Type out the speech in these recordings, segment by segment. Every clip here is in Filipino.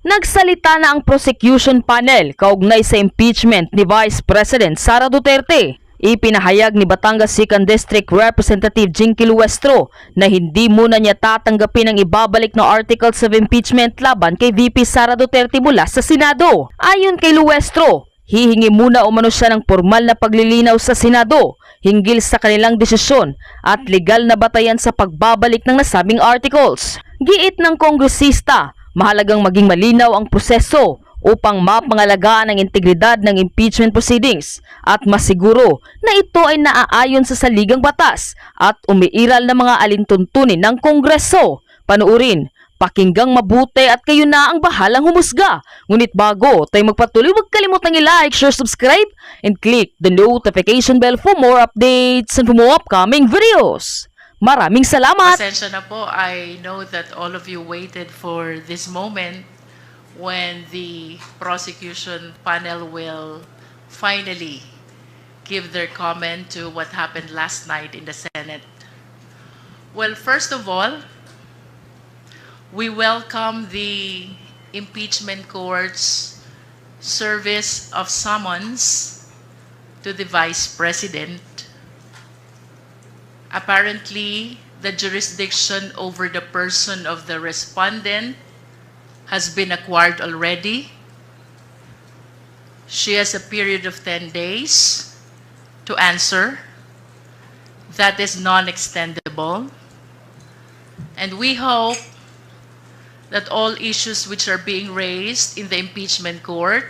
Nagsalita na ang prosecution panel kaugnay sa impeachment ni Vice President Sara Duterte. Ipinahayag ni Batangas 2nd District Representative Jingky Luistro na hindi muna niya tatanggapin ang ibabalik na articles of impeachment laban kay VP Sara Duterte mula sa Senado. Ayon kay Luistro, hihingi muna umano siya ng formal na paglilinaw sa Senado hinggil sa kanilang desisyon at legal na batayan sa pagbabalik ng nasabing articles. Giit ng kongresista, mahalagang maging malinaw ang proseso upang mapangalagaan ang integridad ng impeachment proceedings at masiguro na ito ay naaayon sa saligang batas at umiiral ng mga alintuntunin ng Kongreso. Panuurin, pakinggang mabuti at kayo na ang bahalang humusga. Ngunit bago tayo magpatuloy, huwag kalimutang i-like, share, subscribe, and click the notification bell for more updates and for more upcoming videos. Maraming salamat! Pasensya na po. I know that all of you waited for this moment when the prosecution panel will finally give their comment to what happened last night in the Senate. Well, first of all, we welcome the impeachment court's service of summons to the Vice President. Apparently, the jurisdiction over the person of the respondent has been acquired already. She has a period of 10 days to answer. That is non-extendable. And we hope that all issues which are being raised in the impeachment court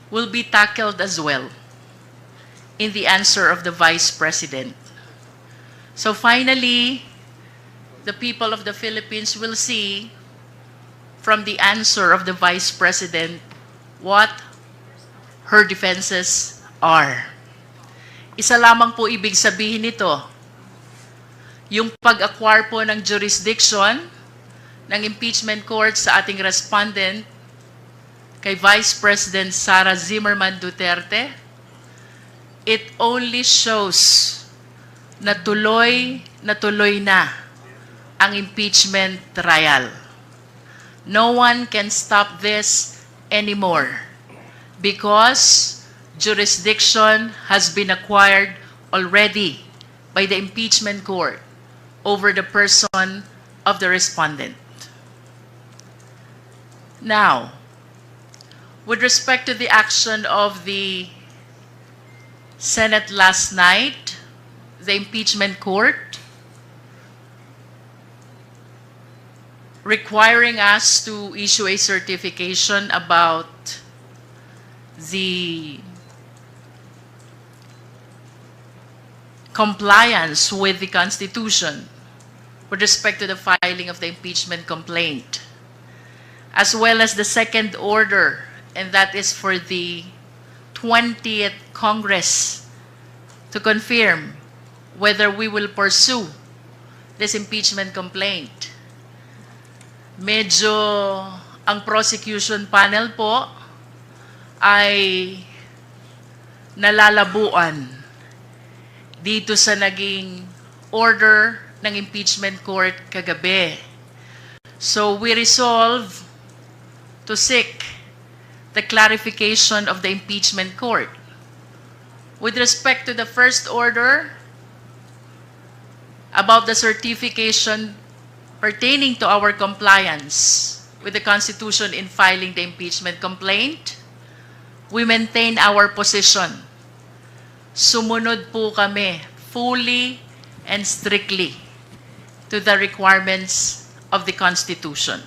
will be tackled as well in the answer of the Vice President. So finally, the people of the Philippines will see from the answer of the Vice President what her defenses are. Isa lamang po ibig sabihin nito, yung pag-acquire po ng jurisdiction ng impeachment court sa ating respondent kay Vice President Sara Duterte, it only shows na tuloy na ang impeachment trial. No one can stop this anymore because jurisdiction has been acquired already by the impeachment court over the person of the respondent. Now, with respect to the action of the Senate last night, the impeachment court requiring us to issue a certification about the compliance with the Constitution with respect to the filing of the impeachment complaint, as well as the second order, and that is for the 20th Congress to confirm whether we will pursue this impeachment complaint. Medyo ang prosecution panel po ay nalalabuan dito sa naging order ng impeachment court kagabi. So we resolve to seek the clarification of the impeachment court. With respect to the first order about the certification pertaining to our compliance with the Constitution in filing the impeachment complaint, we maintain our position. Sumunod po kami fully and strictly to the requirements of the Constitution.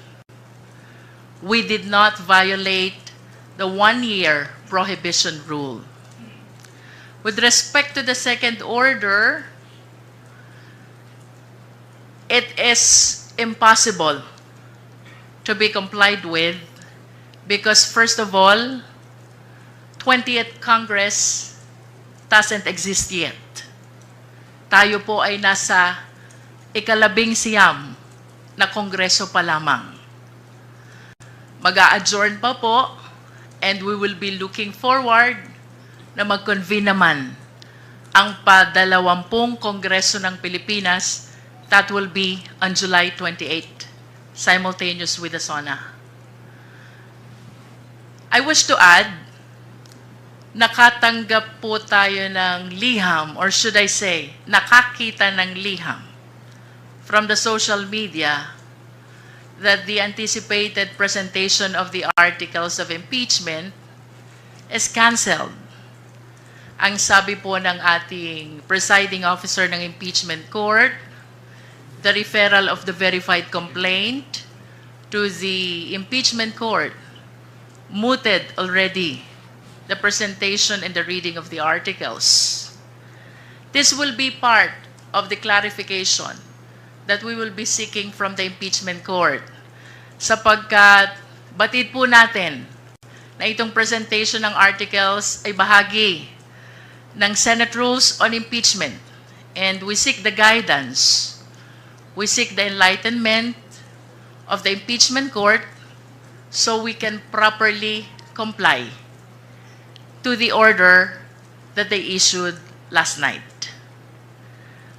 We did not violate the one-year prohibition rule. With respect to the second order, it is impossible to be complied with because, first of all, 20th Congress doesn't exist yet. Tayo po ay nasa ika-labing-siyam na kongreso pa lamang. Mag-a-adjourn pa po and we will be looking forward na mag-convene naman ang pa-20 kongreso ng Pilipinas. That will be on July 28, simultaneous with the SONA. I wish to add, nakatanggap po tayo ng liham, or should I say, nakakita ng liham from the social media that the anticipated presentation of the articles of impeachment is canceled. Ang sabi po ng ating presiding officer ng impeachment court, the referral of the verified complaint to the impeachment court mooted already the presentation and the reading of the articles. This will be part of the clarification that we will be seeking from the impeachment court, sapagkat batid po natin na itong presentation ng articles ay bahagi ng Senate Rules on Impeachment, and we seek the guidance, we seek the enlightenment of the impeachment court so we can properly comply to the order that they issued last night.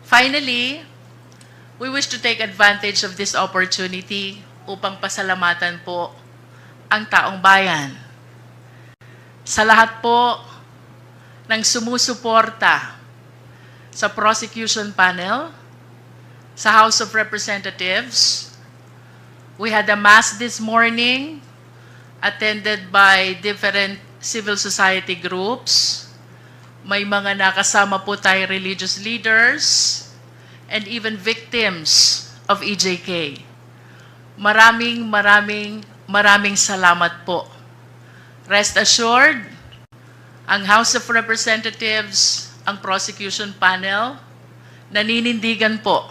Finally, we wish to take advantage of this opportunity upang pasalamatan po ang taong bayan. Sa lahat po ng sumusuporta sa prosecution panel, sa House of Representatives, we had a mass this morning attended by different civil society groups. May mga nakasama po tayo religious leaders and even victims of EJK. Maraming salamat po. Rest assured, ang House of Representatives, ang prosecution panel, naninindigan po.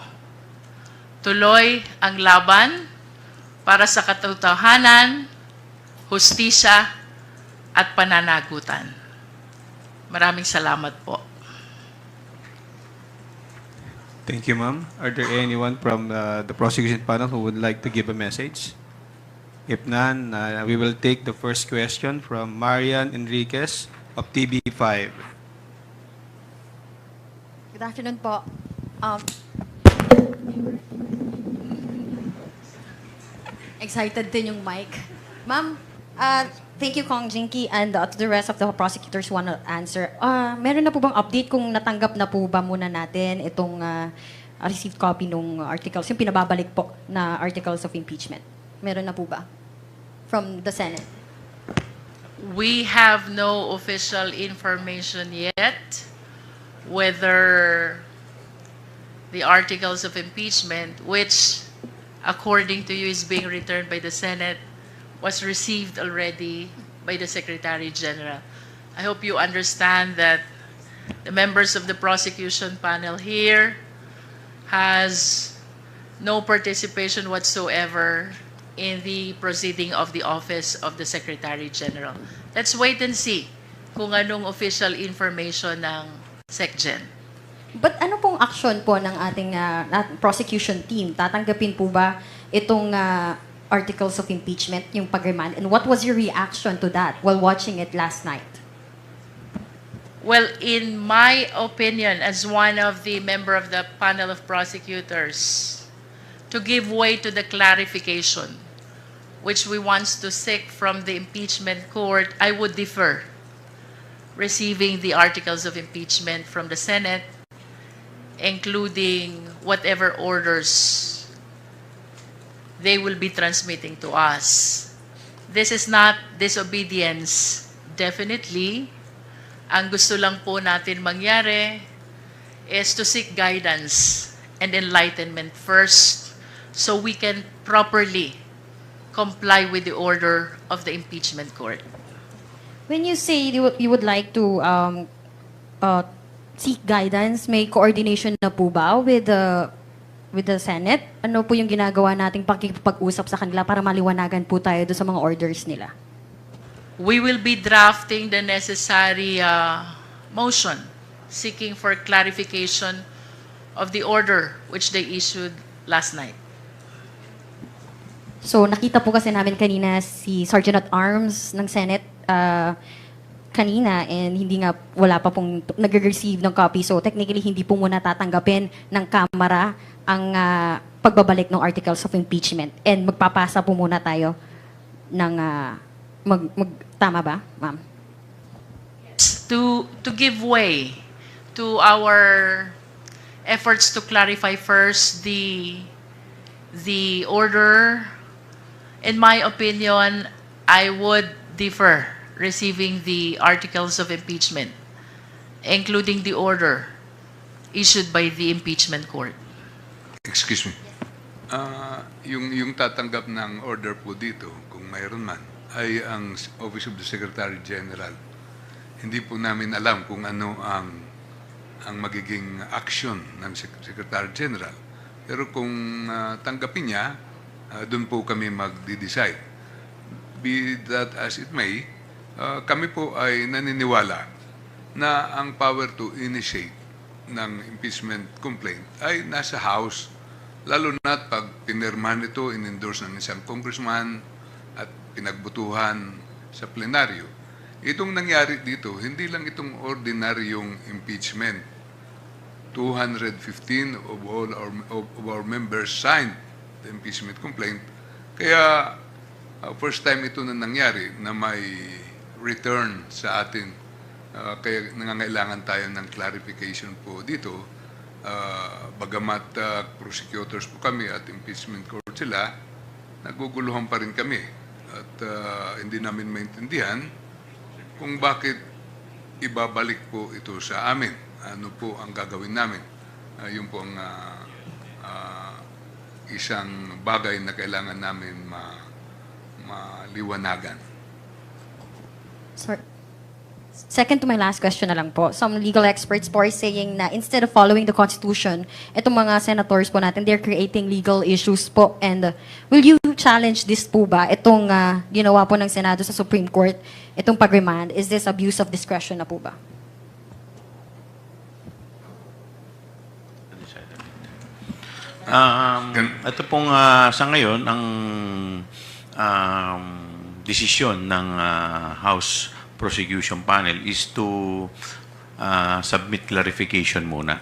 Tuloy ang laban para sa katotohanan, hustisya, at pananagutan. Maraming salamat po. Thank you, ma'am. Are there anyone from the prosecution panel who would like to give a message? If none, we will take the first question from Marian Enriquez of TV5. Good afternoon po. Excited din yung mic. Ma'am, thank you, Cong, Jingky, and to the rest of the prosecutors who want to answer. Meron na po bang update kung natanggap na po ba muna natin itong received copy ng articles, yung pinababalik po na articles of impeachment? Meron na po ba? From the Senate? We have no official information yet whether the articles of impeachment, which according to you is being returned by the Senate, was received already by the Secretary General. I hope you understand that the members of the prosecution panel here has no participation whatsoever in the proceeding of the office of the Secretary General. Let's wait and see kung anong official information ng SecGen. But ano pong action po ng ating prosecution team? Tatanggapin po ba itong articles of impeachment, yung pag-remand? And what was your reaction to that while watching it last night? Well, in my opinion, as one of the member of the panel of prosecutors, to give way to the clarification which we want to seek from the impeachment court, I would defer receiving the articles of impeachment from the Senate, including whatever orders they will be transmitting to us. This is not disobedience, definitely. Ang gusto lang po natin mangyari is to seek guidance and enlightenment first so we can properly comply with the order of the impeachment court. When you say you would like to seek guidance, may coordination na po ba with the Senate? Ano po yung ginagawa nating pakikipag-usap sa kanila para maliwanagan po tayo doon sa mga orders nila? We will be drafting the necessary motion seeking for clarification of the order which they issued last night. So nakita po kasi namin kanina si Sergeant at Arms ng Senate kanina, and hindi nga, wala pa pong nag-receive ng copy. So technically, hindi po muna tatanggapin ng Kamara ang pagbabalik ng articles of impeachment. And magpapasa po muna tayo ng Tama ba, ma'am? To give way to our efforts to clarify first the order. In my opinion, I would defer receiving the articles of impeachment, including the order issued by the impeachment court. Excuse me. Yung tatanggap ng order po dito, kung mayroon man, ay ang Office of the Secretary General. Hindi po namin alam kung ano ang magiging action ng Secretary General. Pero kung tanggapin niya, doon po kami magde-decide. Be that as it may, kami po ay naniniwala na ang power to initiate ng impeachment complaint ay nasa House, lalo na pag pinirmahan ito, in-endorse ng isang congressman at pinagbutuhan sa plenaryo. Itong nangyari dito, hindi lang itong ordinaryong impeachment. 215 of our members signed the impeachment complaint. Kaya first time ito na nangyari na may return sa atin. Kaya nangangailangan tayo ng clarification po dito. Bagamat prosecutors po kami at impeachment court sila, naguguluhan pa rin kami. At hindi namin maintindihan kung bakit ibabalik po ito sa amin. Ano po ang gagawin namin. Yun po ang isang bagay na kailangan namin maliwanagan. Sorry. Second to my last question na lang po. Some legal experts po are saying na instead of following the Constitution, itong mga senators po natin, they're creating legal issues po. And will you challenge this po ba? Itong ginawa po ng Senado sa Supreme Court, itong pag-remand, is this abuse of discretion na po ba? Ito pong sa ngayon, ang desisyon ng House Prosecution Panel is to submit clarification muna.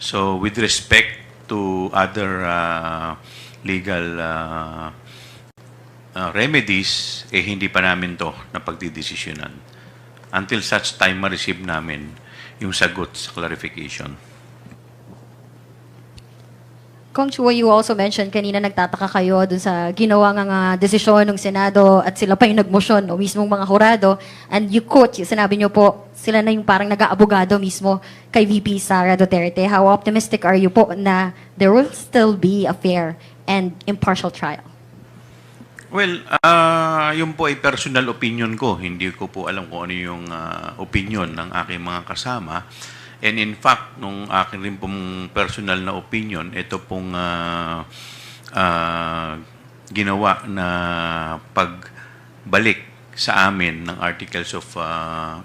So with respect to other legal remedies, hindi pa namin to na pagdidesisyonan. Until such time ma-receive namin yung sagot sa clarification. Kong Chua, you also mentioned kanina nagtataka kayo dun sa ginawa nga desisyon ng Senado at sila pa yung nagmosyon o mismong mga hurado. And you quote, sinabi nyo po, sila na yung parang nag-aabogado mismo kay VP Sara Duterte. How optimistic are you po na there will still be a fair and impartial trial? Well, yun po ay personal opinion ko. Hindi ko po alam kung ano yung opinion ng aking mga kasama. And in fact, nung akin rin pong personal na opinion, ito pong ginawa na pagbalik sa amin ng articles of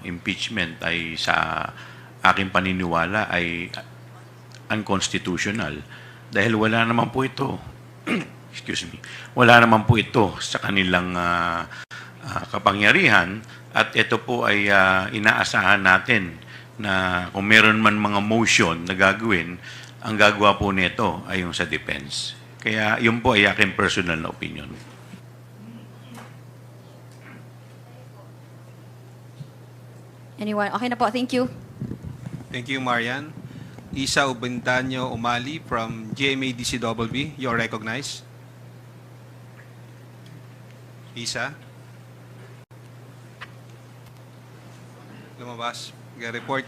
impeachment ay sa aking paniniwala ay unconstitutional. Dahil wala naman po ito, excuse me, wala naman po ito sa kanilang kapangyarihan at ito po ay inaasahan natin na kung meron man mga motion na gagawin, ang gagawa po nito ay yung sa defense. Kaya yun po ay aking personal na opinion. Anyone? Okay na po. Thank you. Thank you, Marian. Isa Ubendanyo Umali from GMA-DCWB. You're recognized. Isa. Lumabas. Report.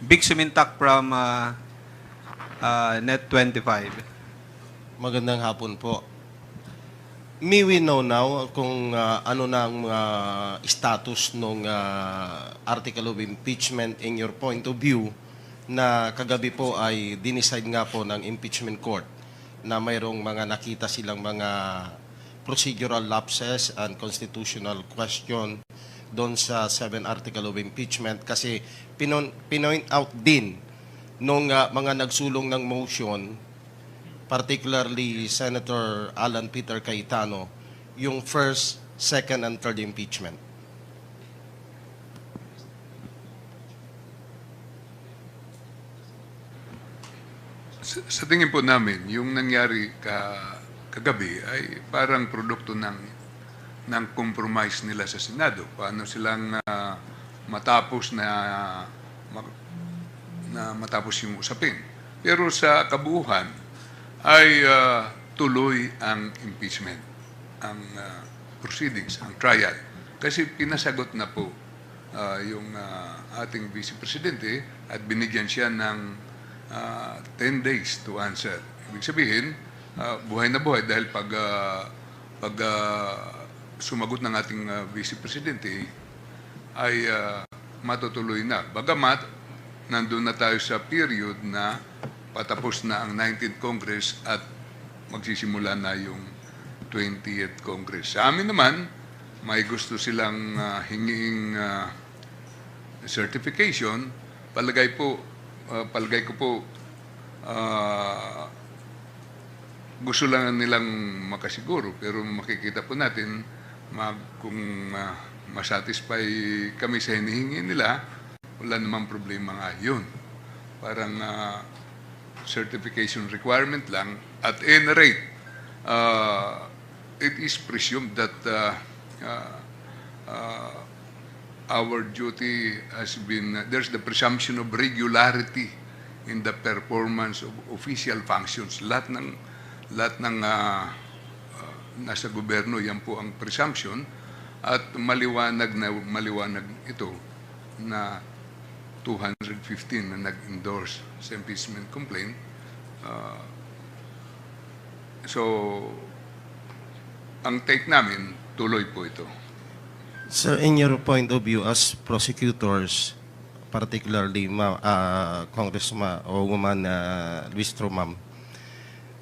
Big Sumintak from Net25. Magandang hapon po. May we know now kung ano na ang status ng article of impeachment in your point of view na kagabi po ay dinicide nga po ng impeachment court na mayroong mga nakita silang mga procedural lapses and constitutional question doon sa 7 article of impeachment kasi pinoint out din nung mga nagsulong ng motion, particularly Senator Alan Peter Cayetano, yung first, second, and third impeachment. Sa tingin po namin, yung nangyari kagabi ay parang produkto ng ng compromise nila sa Senado. Paano silang matapos matapos yung usapin. Pero sa kabuuan ay tuloy ang impeachment, ang proceedings, ang trial. Kasi pinasagot na po yung ating Vice Presidente at binigyan siya ng 10 days to answer. Ibig sabihin, buhay na buhay dahil pag sumagot ng ating Vice Presidente ay matutuloy na. Bagamat, nandun na tayo sa period na patapos na ang 19th Congress at magsisimula na yung 20th Congress. Sa amin naman, may gusto silang hinging certification. Palagay ko po, gusto lang nilang makasiguro. Pero makikita po natin kung masatisfy kami sa hinihingi nila, wala namang problema nga yun. Parang certification requirement lang. At any rate, it is presumed that our duty has been, there's the presumption of regularity in the performance of official functions. Lahat ng nasa gobyerno, yan po ang presumption. At maliwanag ito na 215 na nag-endorse sa impeachment complaint. So, ang take namin, tuloy po ito. Sir, in your point of view as prosecutors, particularly Congressman o Woman Luistro, ma'am,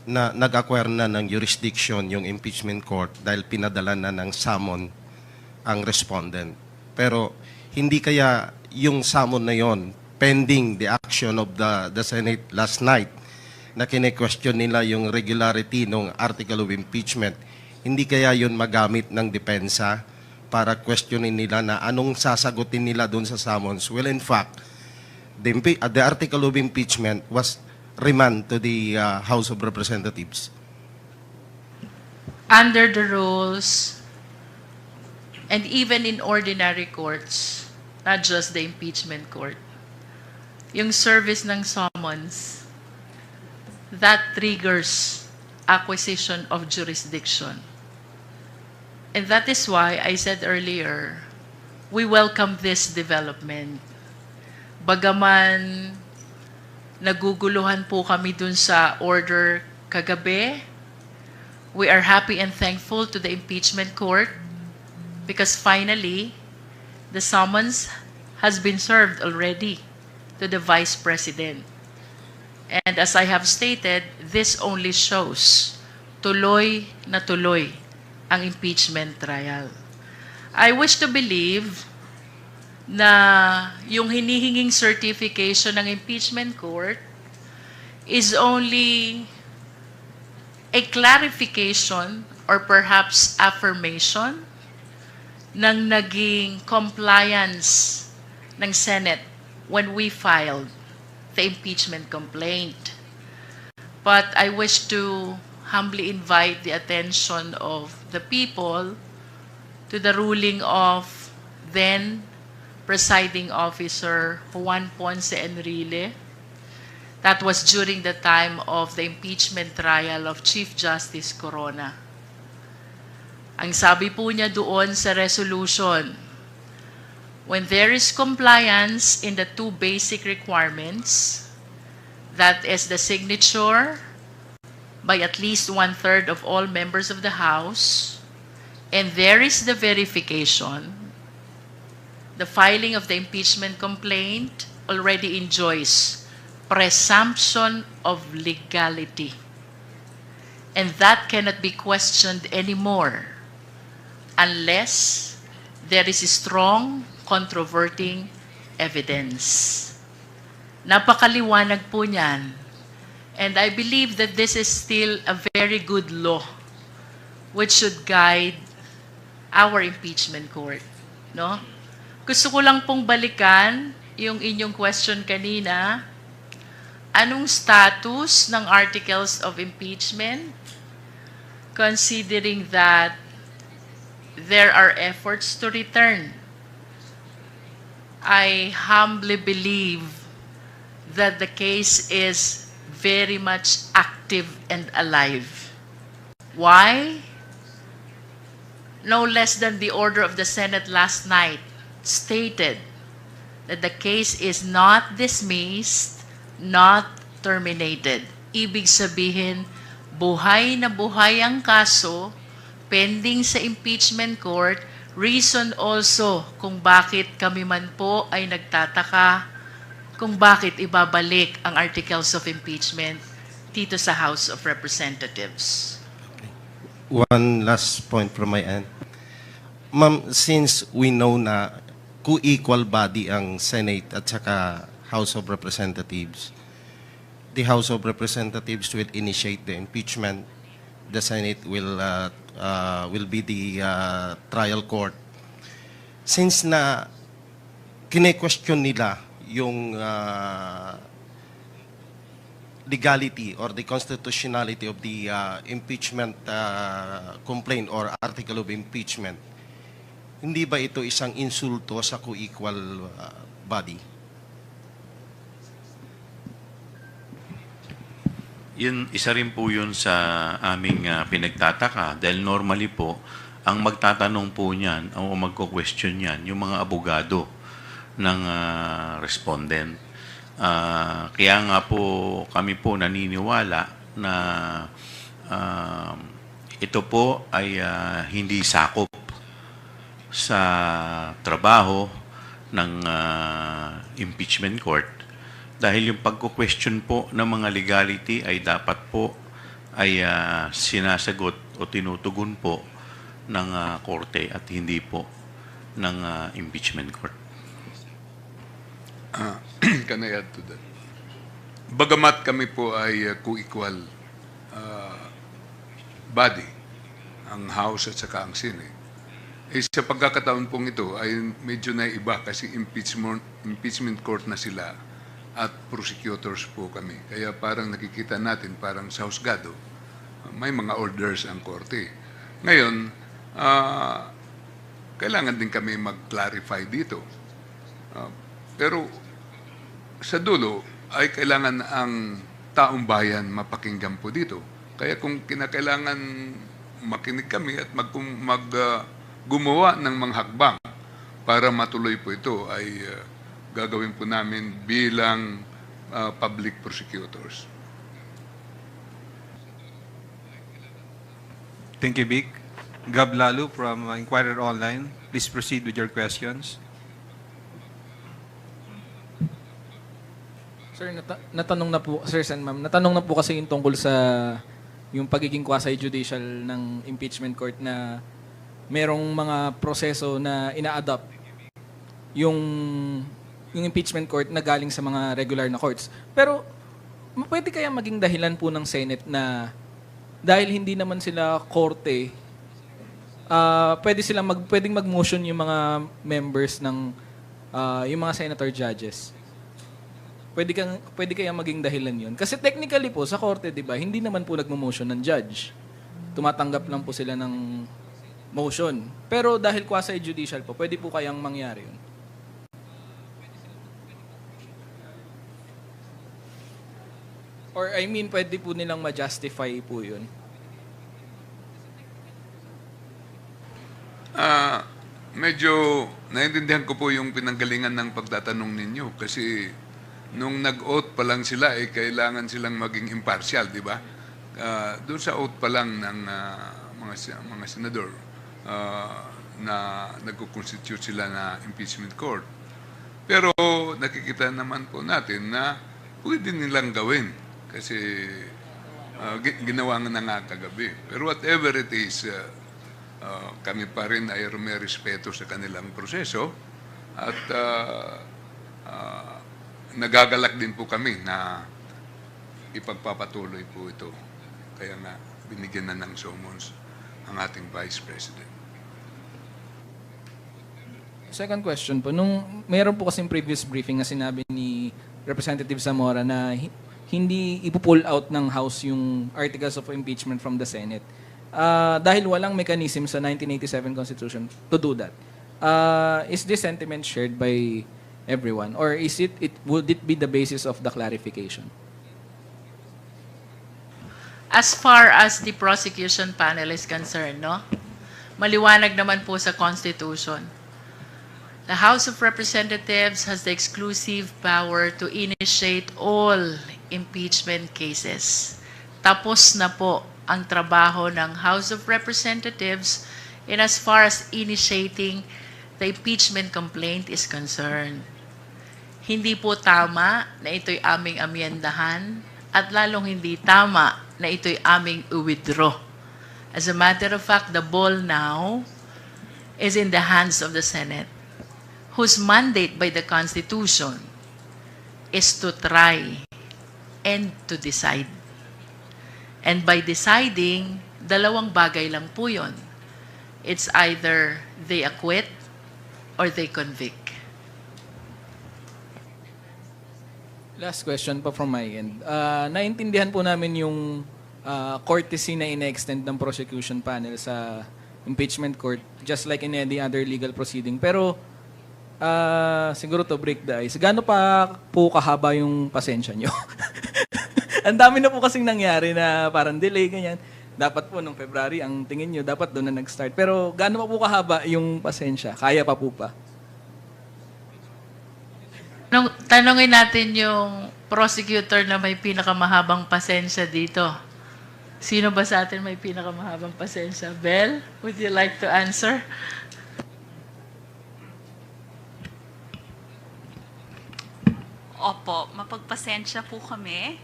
na nag-acquire na ng jurisdiction yung impeachment court dahil pinadala na ng summon ang respondent. Pero hindi kaya yung summon na yon pending the action of the Senate last night na kine-question nila yung regularity ng article of impeachment, hindi kaya yun magamit ng depensa para questionin nila na anong sasagutin nila doon sa summons? Well, in fact, the article of impeachment was remand to the House of Representatives. Under the rules, and even in ordinary courts, not just the impeachment court, yung service ng summons, that triggers acquisition of jurisdiction. And that is why I said earlier, we welcome this development. Bagaman naguguluhan po kami dun sa order kagabi, we are happy and thankful to the impeachment court because finally, the summons has been served already to the Vice President. And as I have stated, this only shows tuloy na tuloy ang impeachment trial. I wish to believe na yung hinihinging certification ng impeachment court is only a clarification or perhaps affirmation ng naging compliance ng Senate when we filed the impeachment complaint. But I wish to humbly invite the attention of the people to the ruling of then Presiding Officer Juan Ponce Enrile. That was during the time of the impeachment trial of Chief Justice Corona. Ang sabi po niya doon sa resolution, when there is compliance in the two basic requirements, that is the signature by at least 1/3 of all members of the House, and there is the verification, the filing of the impeachment complaint already enjoys presumption of legality. And that cannot be questioned anymore unless there is strong controverting evidence. Napakaliwanag po niyan. And I believe that this is still a very good law which should guide our impeachment court. No? Gusto ko lang pong balikan yung inyong question kanina. Anong status ng articles of impeachment considering that there are efforts to return. I humbly believe that the case is very much active and alive. Why? No less than the order of the Senate last night stated that the case is not dismissed, not terminated. Ibig sabihin, buhay na buhay ang kaso, pending sa impeachment court, reason also kung bakit kami man po ay nagtataka kung bakit ibabalik ang articles of impeachment dito sa House of Representatives. One last point from my end. Ma'am, since we know na co-equal body ang Senate at saka House of Representatives, the House of Representatives will initiate the impeachment. The Senate will be the trial court. Since na kine-question nila yung legality or the constitutionality of the impeachment complaint or article of impeachment, hindi ba ito isang insulto sa co-equal body? Yun, isa rin po yun sa aming pinagtataka dahil normally po, ang magtatanong po niyan o magko-question niyan, yung mga abogado ng respondent. Kaya nga po kami po naniniwala na ito po ay hindi sakop sa trabaho ng impeachment court dahil yung pagko-question po ng mga legality ay dapat po ay sinasagot o tinutugon po ng korte at hindi po ng impeachment court. Can I add to that? Bagamat kami po ay co-equal body, ang House at saka ang Senate, sa pagkakataon pong ito ay medyo naiba kasi impeachment court na sila at prosecutors po kami. Kaya parang nakikita natin, parang sa husgado, may mga orders ang korte. Ngayon, kailangan din kami mag-clarify dito. Pero sa dulo ay kailangan ang taong bayan mapakinggan po dito. Kaya kung kinakailangan makinig kami at gumawa ng mga hakbang para matuloy po ito ay gagawin po namin bilang public prosecutors. Thank you, Vic. Gab Lalu from Inquirer Online. Please proceed with your questions. Sir, natanong na po, Sir and Ma'am, natanong na po kasi yung tungkol sa yung pagiging quasi-judicial ng impeachment court na merong mga proseso na ina-adopt yung impeachment court na galing sa mga regular na courts. Pero pwede kaya maging dahilan po ng Senate na dahil hindi naman sila korte, pwedeng mag-motion yung mga members ng yung mga senator judges. Pwede kaya maging dahilan yun. Kasi technically po, sa korte, di ba, hindi naman po nagmo-motion ng judge. Tumatanggap lang po sila ng motion. Pero dahil quasi-judicial po, pwede po kayang mangyari yun. Or I mean, pwede po nilang ma-justify po yun. Medyo naiintindihan ko po yung pinanggalingan ng pagtatanong ninyo kasi nung nag-oath pa lang sila, kailangan silang maging impartial, di ba? Doon sa oath pa lang ng mga senador na nagko-constitute sila na impeachment court. Pero nakikita naman po natin na pwede nilang gawin kasi ginawa nga na nga kagabi. Pero whatever it is, kami pa rin ay may respeto sa kanilang proseso at nagagalak din po kami na ipagpapatuloy po ito. Kaya nga, binigyan na ng summons ang ating Vice President. Second question po, nung meron po kasing previous briefing na sinabi ni Representative Zamora na hindi ipo-pull out ng House yung articles of impeachment from the Senate. dahil walang mechanism sa 1987 Constitution to do that. Is this sentiment shared by everyone, or would it be the basis of the clarification? As far as the prosecution panel is concerned, no? Maliwanag naman po sa Constitution. The House of Representatives has the exclusive power to initiate all impeachment cases. Tapos na po ang trabaho ng House of Representatives in as far as initiating the impeachment complaint is concerned. Hindi po tama na ito'y aming amyendahan at lalong hindi tama na ito'y aming withdraw. As a matter of fact, the ball now is in the hands of the Senate, whose mandate by the Constitution is to try and to decide. And by deciding, dalawang bagay lang po yun. It's either they acquit or they convict. Last question pa from my end. Naintindihan po namin yung courtesy na ina-extend ng prosecution panel sa impeachment court, just like in any other legal proceeding. Pero siguro to break the ice, gaano pa po kahaba yung pasensya nyo? Ang dami na po kasing nangyari na parang delay, ganyan. Dapat po nung February, ang tingin nyo, dapat doon na nag-start. Pero gaano pa po kahaba yung pasensya? Kaya pa po pa? Tanungin natin yung prosecutor na may pinakamahabang pasensya dito. Sino ba sa atin may pinakamahabang pasensya? Bel, would you like to answer? Opo, mapagpasensya po kami.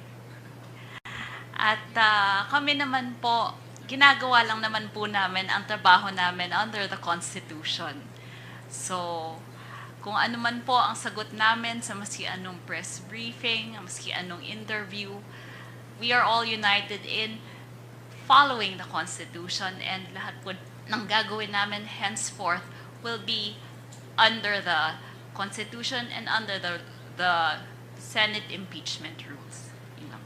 At kami naman po, ginagawa lang naman po namin ang trabaho namin under the Constitution. So, kung ano man po ang sagot namin sa maski anong press briefing, maski anong interview, we are all united in following the Constitution, and lahat po ng gagawin namin henceforth will be under the Constitution and under the Senate impeachment rules. Yun lang.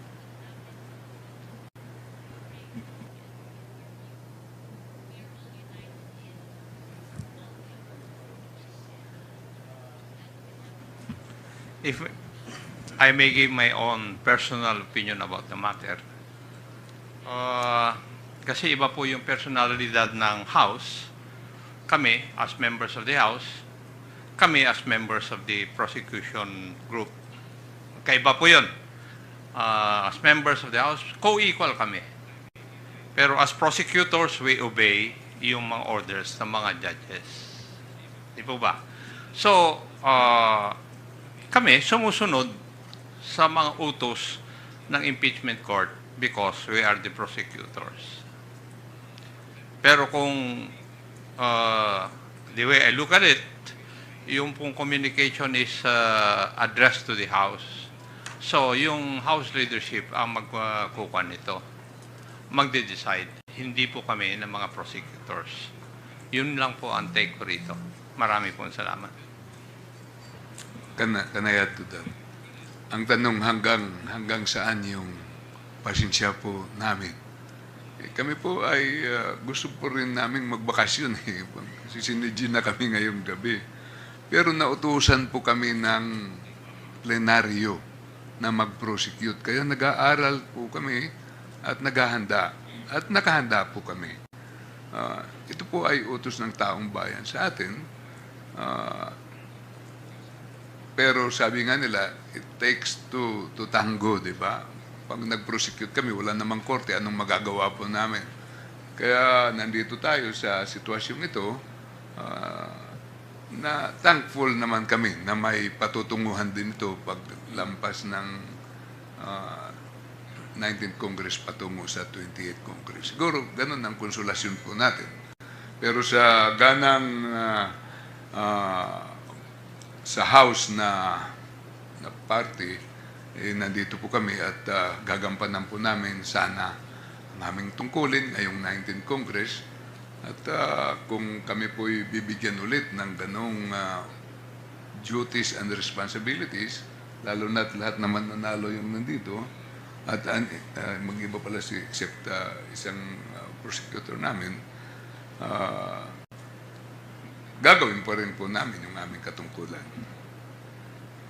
If I may give my own personal opinion about the matter, kasi iba po yung personalidad ng House, kami as members of the House, kami as members of the prosecution group. Kaiba po yun. As members of the House, co-equal kami. Pero as prosecutors, we obey yung mga orders ng mga judges. Di po ba? So, kami sumusunod sa mga utos ng impeachment court because we are the prosecutors. Pero kung the way I look at it, yung pong communication is addressed to the House. So, yung House leadership ang magkukuha nito. Magde-decide. Hindi po kami ng mga prosecutors. Yun lang po ang take ko rito. Marami pong salamat. Can I add to that? Ang tanong hanggang saan yung pasensya po namin. Kami po ay gusto po rin namin magbakasyon. Kasi sinidyo na kami ngayong gabi. Pero nautusan po kami ng plenaryo na mag-prosecute. Kaya nag-aaral po kami at naghahanda. At nakahanda po kami. Ito po ay utos ng taong bayan sa atin. Pero sabi nga nila, it takes two to tango, di ba? Pag nag-prosecute kami, wala namang korte, anong magagawa po namin? Kaya nandito tayo sa sitwasyong ito, na thankful naman kami na may patutunguhan din ito paglampas ng 19th Congress patungo sa 28th Congress. Siguro, ganun ang konsolasyon po natin. Pero sa ganang sa House na party, nandito po kami at gagampanan po namin sana ang aming tungkulin ngayong 19th Congress. At kung kami po bibigyan ulit ng ganong duties and responsibilities, lalo na't lahat naman nanalo yung nandito, at mag-iba pala except isang prosecutor namin, gagawin pa rin po namin yung aming katungkulan,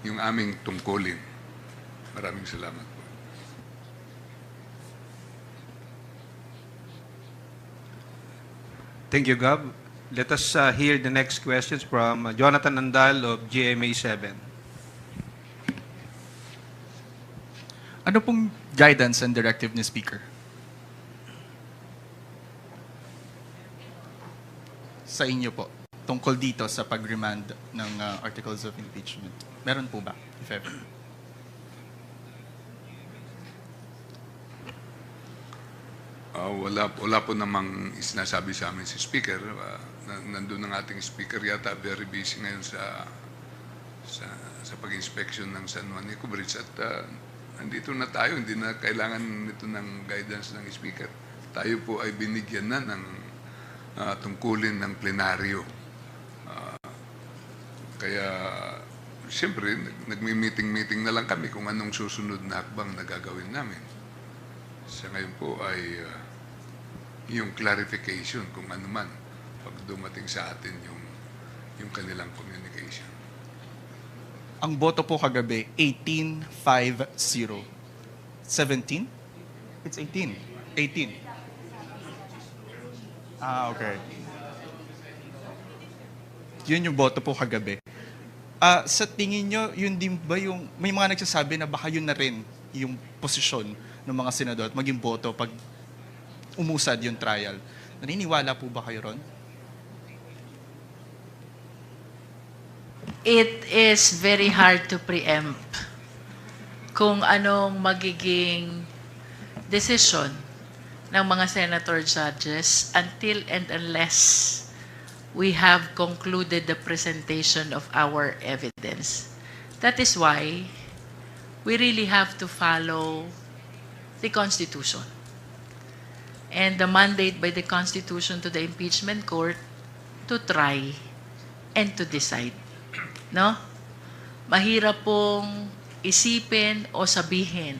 yung aming tungkulin. Maraming salamat po. Thank you, Gab. Let us hear the next questions from Jonathan Andal of GMA 7. Ano pong guidance and directive ni Speaker sa inyo po tungkol dito sa pag-remand ng articles of impeachment? Meron po ba, if ever? Wala po namang sinasabi sa amin si Speaker. Nandun ang ating Speaker yata, very busy ngayon sa pag-inspection ng San Juan Eco Bridge. At nandito na tayo, hindi na kailangan nito ng guidance ng Speaker. Tayo po ay binigyan na ng tungkulin ng plenaryo. Kaya, siyempre, nagmi-meeting-meeting na lang kami kung anong susunod na hakbang na gagawin namin. Sa ngayon po ay yung clarification kung ano man pag dumating sa atin yung kanilang communication. Ang boto po kagabi, 18-5-0. 17? It's 18. 18. Okay. Yun yung boto po kagabi. Sa tingin nyo, yun din ba yung, may mga nagsasabi na baka yun na rin yung posisyon ng mga senador at maging boto pag umusad yung trial. Naniniwala po ba kayo ron? It is very hard to preempt kung anong magiging decision ng mga senator judges until and unless we have concluded the presentation of our evidence. That is why we really have to follow the Constitution and the mandate by the Constitution to the impeachment court to try and to decide. No? Mahirap pong isipin o sabihin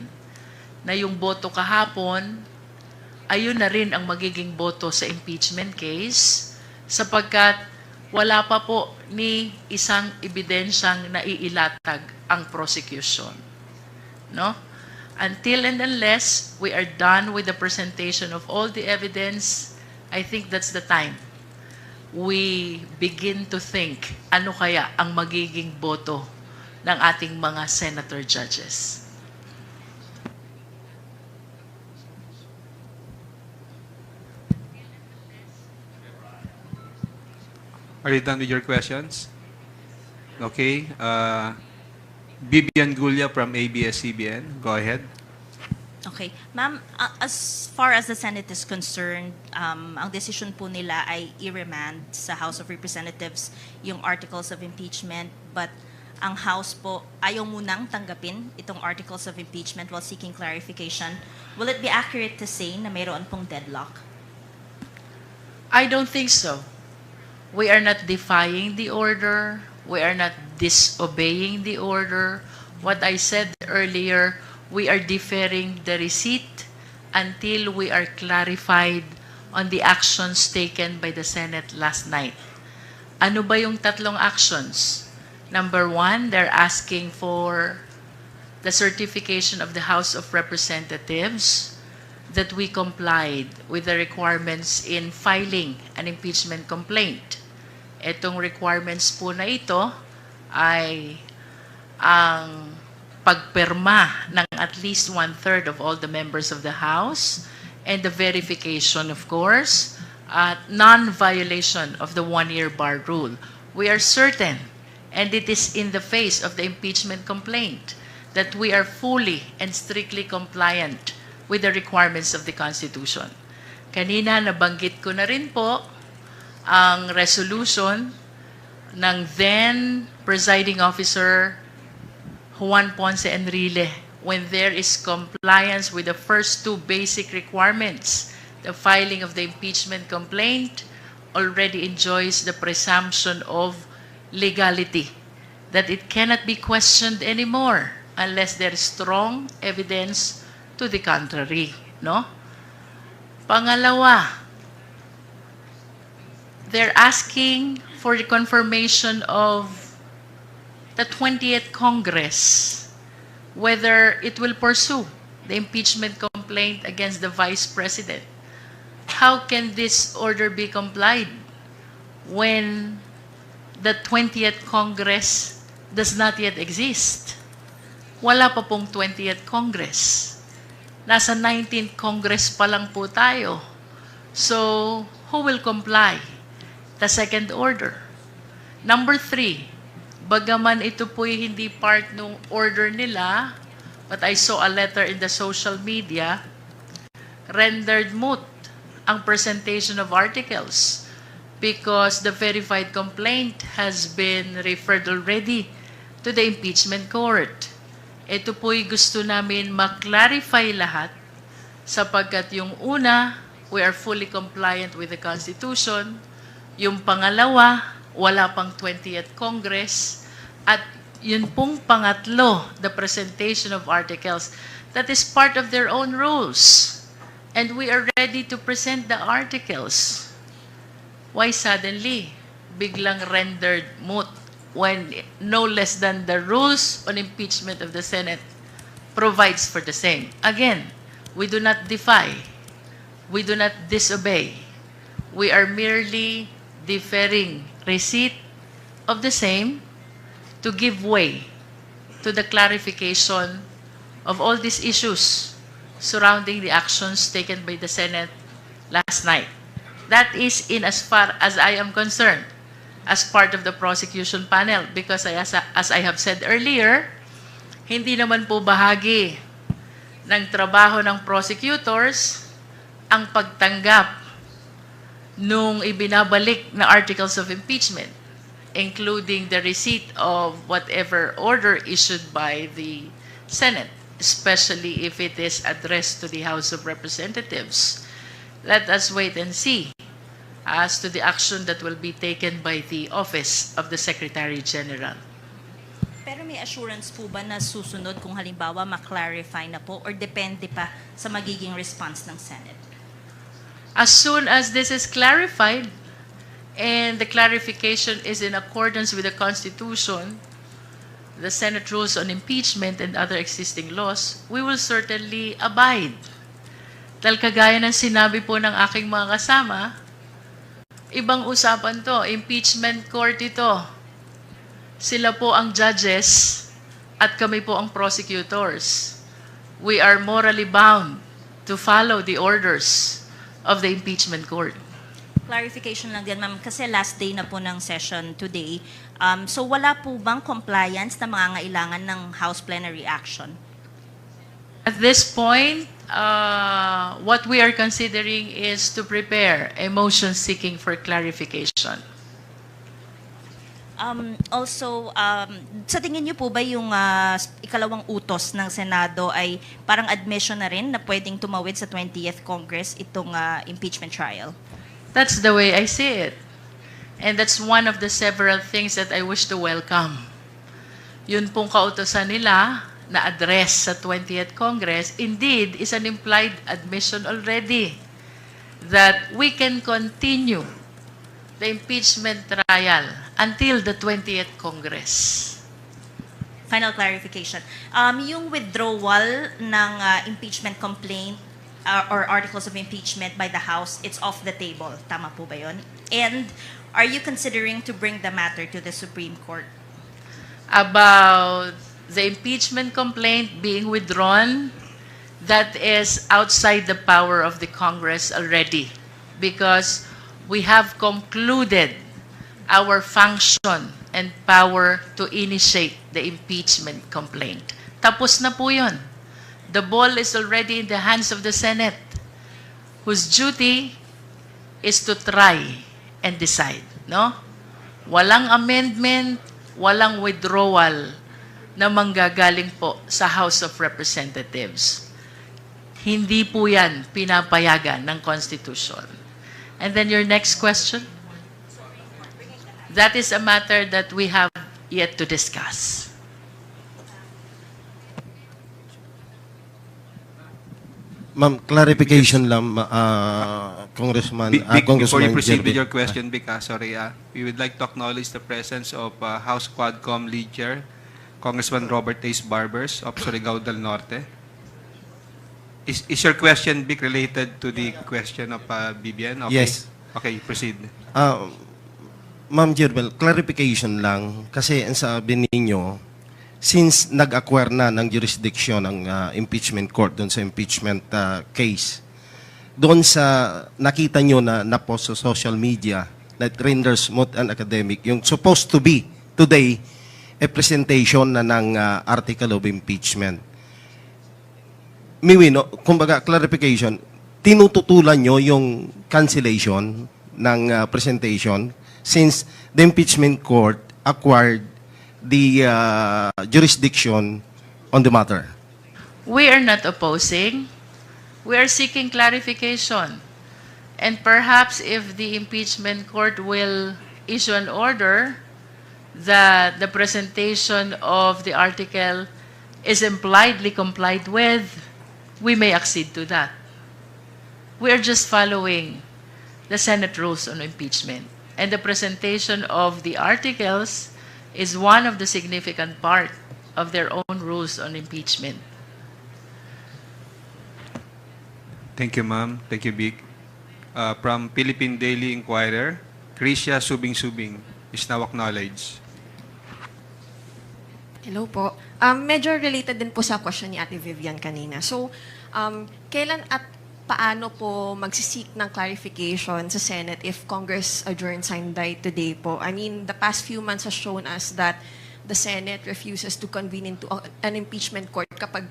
na yung boto kahapon, ayun na rin ang magiging boto sa impeachment case sapagkat wala pa po ni isang ebidensyang naiilatag ang prosecution. No? Until and unless we are done with the presentation of all the evidence, I think that's the time we begin to think ano kaya ang magiging boto ng ating mga senator judges. Are you done with your questions? Okay. Bibian Gulia from ABS-CBN. Go ahead. Okay. Ma'am, as far as the Senate is concerned, ang decision po nila ay i-remand sa House of Representatives yung articles of impeachment, but ang House po ayaw munang tanggapin itong articles of impeachment while seeking clarification. Will it be accurate to say na mayroon pong deadlock? I don't think so. We are not defying the order. We are not disobeying the order. What I said earlier, we are deferring the receipt until we are clarified on the actions taken by the Senate last night. Ano ba yung tatlong actions? Number one, they're asking for the certification of the House of Representatives that we complied with the requirements in filing an impeachment complaint. Itong requirements po na ito ay ang pagperma ng at least 1/3 of all the members of the House and the verification, of course, at non-violation of the one-year bar rule. We are certain, and it is in the face of the impeachment complaint, that we are fully and strictly compliant with the requirements of the Constitution. Kanina nabanggit ko na rin po ang resolution ng then presiding officer Juan Ponce Enrile when there is compliance with the first two basic requirements. The filing of the impeachment complaint already enjoys the presumption of legality, that it cannot be questioned anymore unless there is strong evidence to the contrary. No? Pangalawa, they're asking for the confirmation of the 20th Congress, whether it will pursue the impeachment complaint against the Vice President. How can this order be complied when the 20th Congress does not yet exist? Wala pa pong 20th Congress. Nasa 19th Congress pa lang po tayo. So, who will comply? The second order. Number 3, bagaman ito po'y hindi part ng order nila, but I saw a letter in the social media, rendered moot ang presentation of articles because the verified complaint has been referred already to the impeachment court. Ito po'y gusto namin maklarify lahat sapagkat yung una, we are fully compliant with the Constitution. Yung pangalawa, wala pang 20th Congress. At yun pong pangatlo, the presentation of articles, that is part of their own rules. And we are ready to present the articles. Why suddenly biglang rendered moot when no less than the rules on impeachment of the Senate provides for the same? Again, we do not defy. We do not disobey. We are merely deferring receipt of the same to give way to the clarification of all these issues surrounding the actions taken by the Senate last night. That is in as far as I am concerned, as part of the prosecution panel, because as I have said earlier, hindi naman po bahagi ng trabaho ng prosecutors ang pagtanggap nung ibinabalik na articles of impeachment, including the receipt of whatever order issued by the Senate, especially if it is addressed to the House of Representatives. Let us wait and see as to the action that will be taken by the Office of the Secretary General. Pero may assurance po ba na susunod kung halimbawa ma-clarify na po or depende pa sa magiging response ng Senate? As soon as this is clarified and the clarification is in accordance with the Constitution, the Senate rules on impeachment and other existing laws, we will certainly abide. Dahil kagaya ng sinabi po ng aking mga kasama, ibang usapan to, impeachment court ito. Sila po ang judges at kami po ang prosecutors. We are morally bound to follow the orders of the impeachment court. Clarification lang din, ma'am, kasi last day na po ng session today. So wala po bang compliance na mangangailangan ng House plenary action? At this point, what we are considering is to prepare a motion seeking for clarification. Also, sa tingin niyo po ba yung ikalawang utos ng Senado ay parang admission na rin na pwedeng tumawid sa 20th Congress itong impeachment trial? That's the way I see it. And that's one of the several things that I wish to welcome. Yun pong kautosan nila na address sa 20th Congress, indeed, is an implied admission already that we can continue the impeachment trial until the 20th Congress. Final clarification. Yung withdrawal ng impeachment complaint or articles of impeachment by the House, it's off the table. Tama po ba yun? And are you considering to bring the matter to the Supreme Court? About the impeachment complaint being withdrawn, that is outside the power of the Congress already because we have concluded our function and power to initiate the impeachment complaint. Tapos na po yun. The ball is already in the hands of the Senate, whose duty is to try and decide. No? Walang amendment, walang withdrawal na manggagaling po sa House of Representatives. Hindi po yan pinapayagan ng Constitution. And then your next question? That is a matter that we have yet to discuss. Ma'am, clarification lang. Congressman, Vic, before you Congressman proceed with Jervin. your question, Vic, sorry, we would like to acknowledge the presence of House Quadcom Lead Chair, Congressman Robert Ace Barbers of Surigao del Norte. Is your question, Vic, related to the question of Bibian? Okay. Yes. Okay, proceed. Ma'am Jervin, clarification lang. Kasi ang sabi ninyo, since nag-acquire na ng jurisdiction ng impeachment court doon sa impeachment case, doon sa nakita nyo na post sa social media that renders moot and academic, yung supposed to be today a presentation na ng article of impeachment. Miwi, no? Kumbaga, clarification, tinututulan nyo yung cancellation ng presentation since the impeachment court acquired the jurisdiction on the matter. We are not opposing. We are seeking clarification. And perhaps if the impeachment court will issue an order that the presentation of the article is impliedly complied with, we may accede to that. We are just following the Senate rules on impeachment. And the presentation of the articles is one of the significant part of their own rules on impeachment. Thank you, ma'am. Thank you, Vic. From Philippine Daily Inquirer, Krisha Subing-Subing is now acknowledged. Hello po. Medyo related din po sa question ni Ate Vivian kanina. So, kailan at paano po magsisik ng clarification sa Senate if Congress adjourns Sunday today po? I mean, the past few months has shown us that the Senate refuses to convene into an impeachment court kapag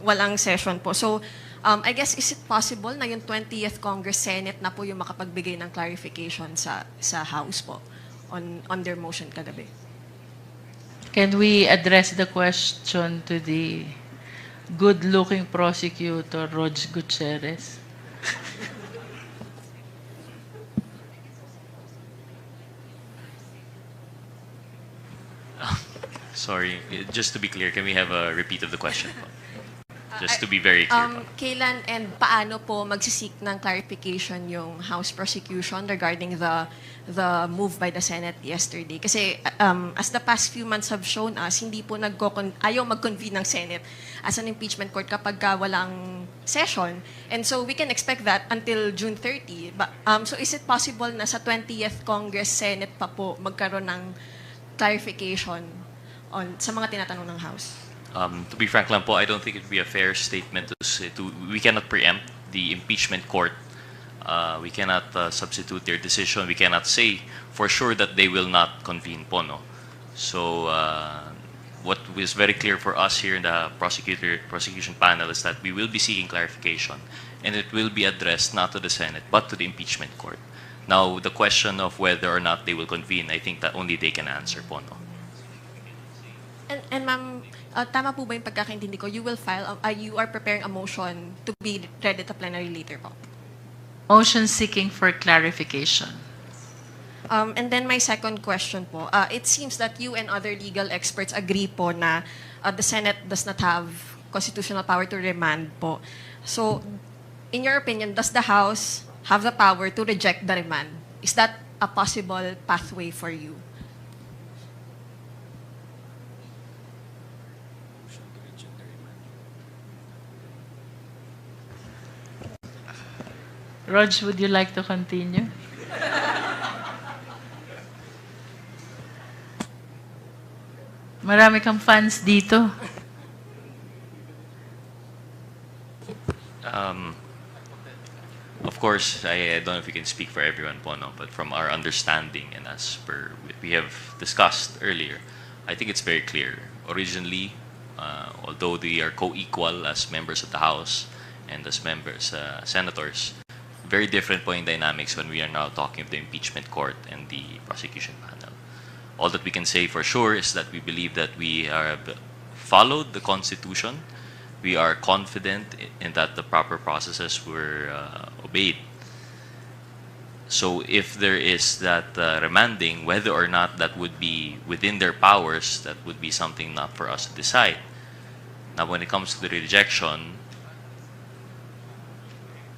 walang session po. So, I guess, is it possible na yung 20th Congress Senate na po yung makapagbigay ng clarification sa House po on their motion kagabi? Can we address the question to the good-looking prosecutor, Rog Gutierrez? Sorry, just to be clear, can we have a repeat of the question? Just to be very clear. Kailan and paano po magsisik ng clarification yung House prosecution regarding the move by the Senate yesterday? Kasi as the past few months have shown us, hindi po ayaw mag-convene ng Senate as an impeachment court kapag walang session. And so we can expect that until June 30. So is it possible na sa 20th Congress Senate pa po magkaroon ng clarification sa mga tinatanong ng House? To be frank lang po, I don't think it would be a fair statement to say we cannot preempt the impeachment court. We cannot substitute their decision. We cannot say for sure that they will not convene po, no? So what is very clear for us here in the prosecution panel is that we will be seeking clarification, and it will be addressed not to the Senate but to the impeachment court. Now, the question of whether or not they will convene, I think that only they can answer po, no? And ma'am, tama po ba yung pagkakaintindi ko? You are preparing a motion to be read at the plenary later po? Motion seeking for clarification. And then my second question po, it seems that you and other legal experts agree po na the Senate does not have constitutional power to remand po. So, in your opinion, does the House have the power to reject the remand? Is that a possible pathway for you? Rog, would you like to continue? Marami kang fans dito. Of course, I don't know if we can speak for everyone po, no? But from our understanding and as per we have discussed earlier, I think it's very clear. Originally, although they are co-equal as members of the House and as members, senators, very different po in dynamics when we are now talking of the impeachment court and the prosecution panel. All that we can say for sure is that we believe that we have followed the Constitution. We are confident in that the proper processes were obeyed. So if there is that remanding, whether or not that would be within their powers, that would be something not for us to decide. Now, when it comes to the rejection,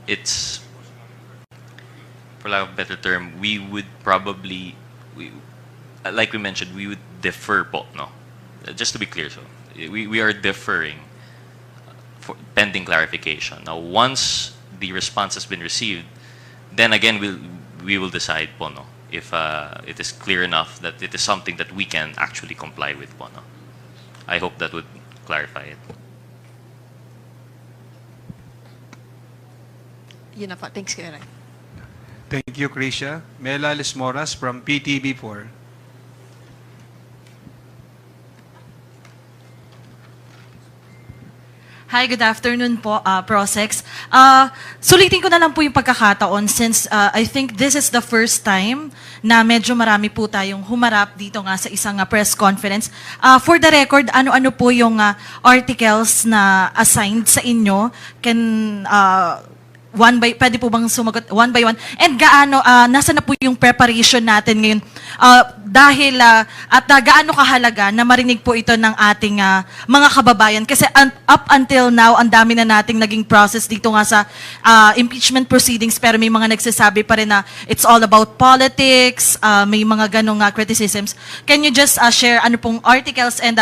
it's for lack of a better term, we would probably, like we mentioned, we would defer po, no? Just to be clear, so we are deferring for pending clarification. Now, once the response has been received, then again we will decide po, no, if it is clear enough that it is something that we can actually comply with po, no? I hope that would clarify it. Yun na po. Thanks, Kuya Ray. Thank you, Krisha. Mela Lismoras from PTV4. Hi, good afternoon po, Prosex. Sulitin ko na lang po yung pagkakataon since I think this is the first time na medyo marami po tayong humarap dito nga sa isang press conference. For the record, ano-ano po yung articles na assigned sa inyo? Pwede po bang sumagot one by one? And nasa na po yung preparation natin ngayon? Dahil, gaano kahalaga na marinig po ito ng ating mga kababayan? Kasi up until now, ang dami na nating naging process dito nga sa impeachment proceedings, pero may mga nagsasabi pa rin na it's all about politics, may mga ganong criticisms. Can you just share ano pong articles and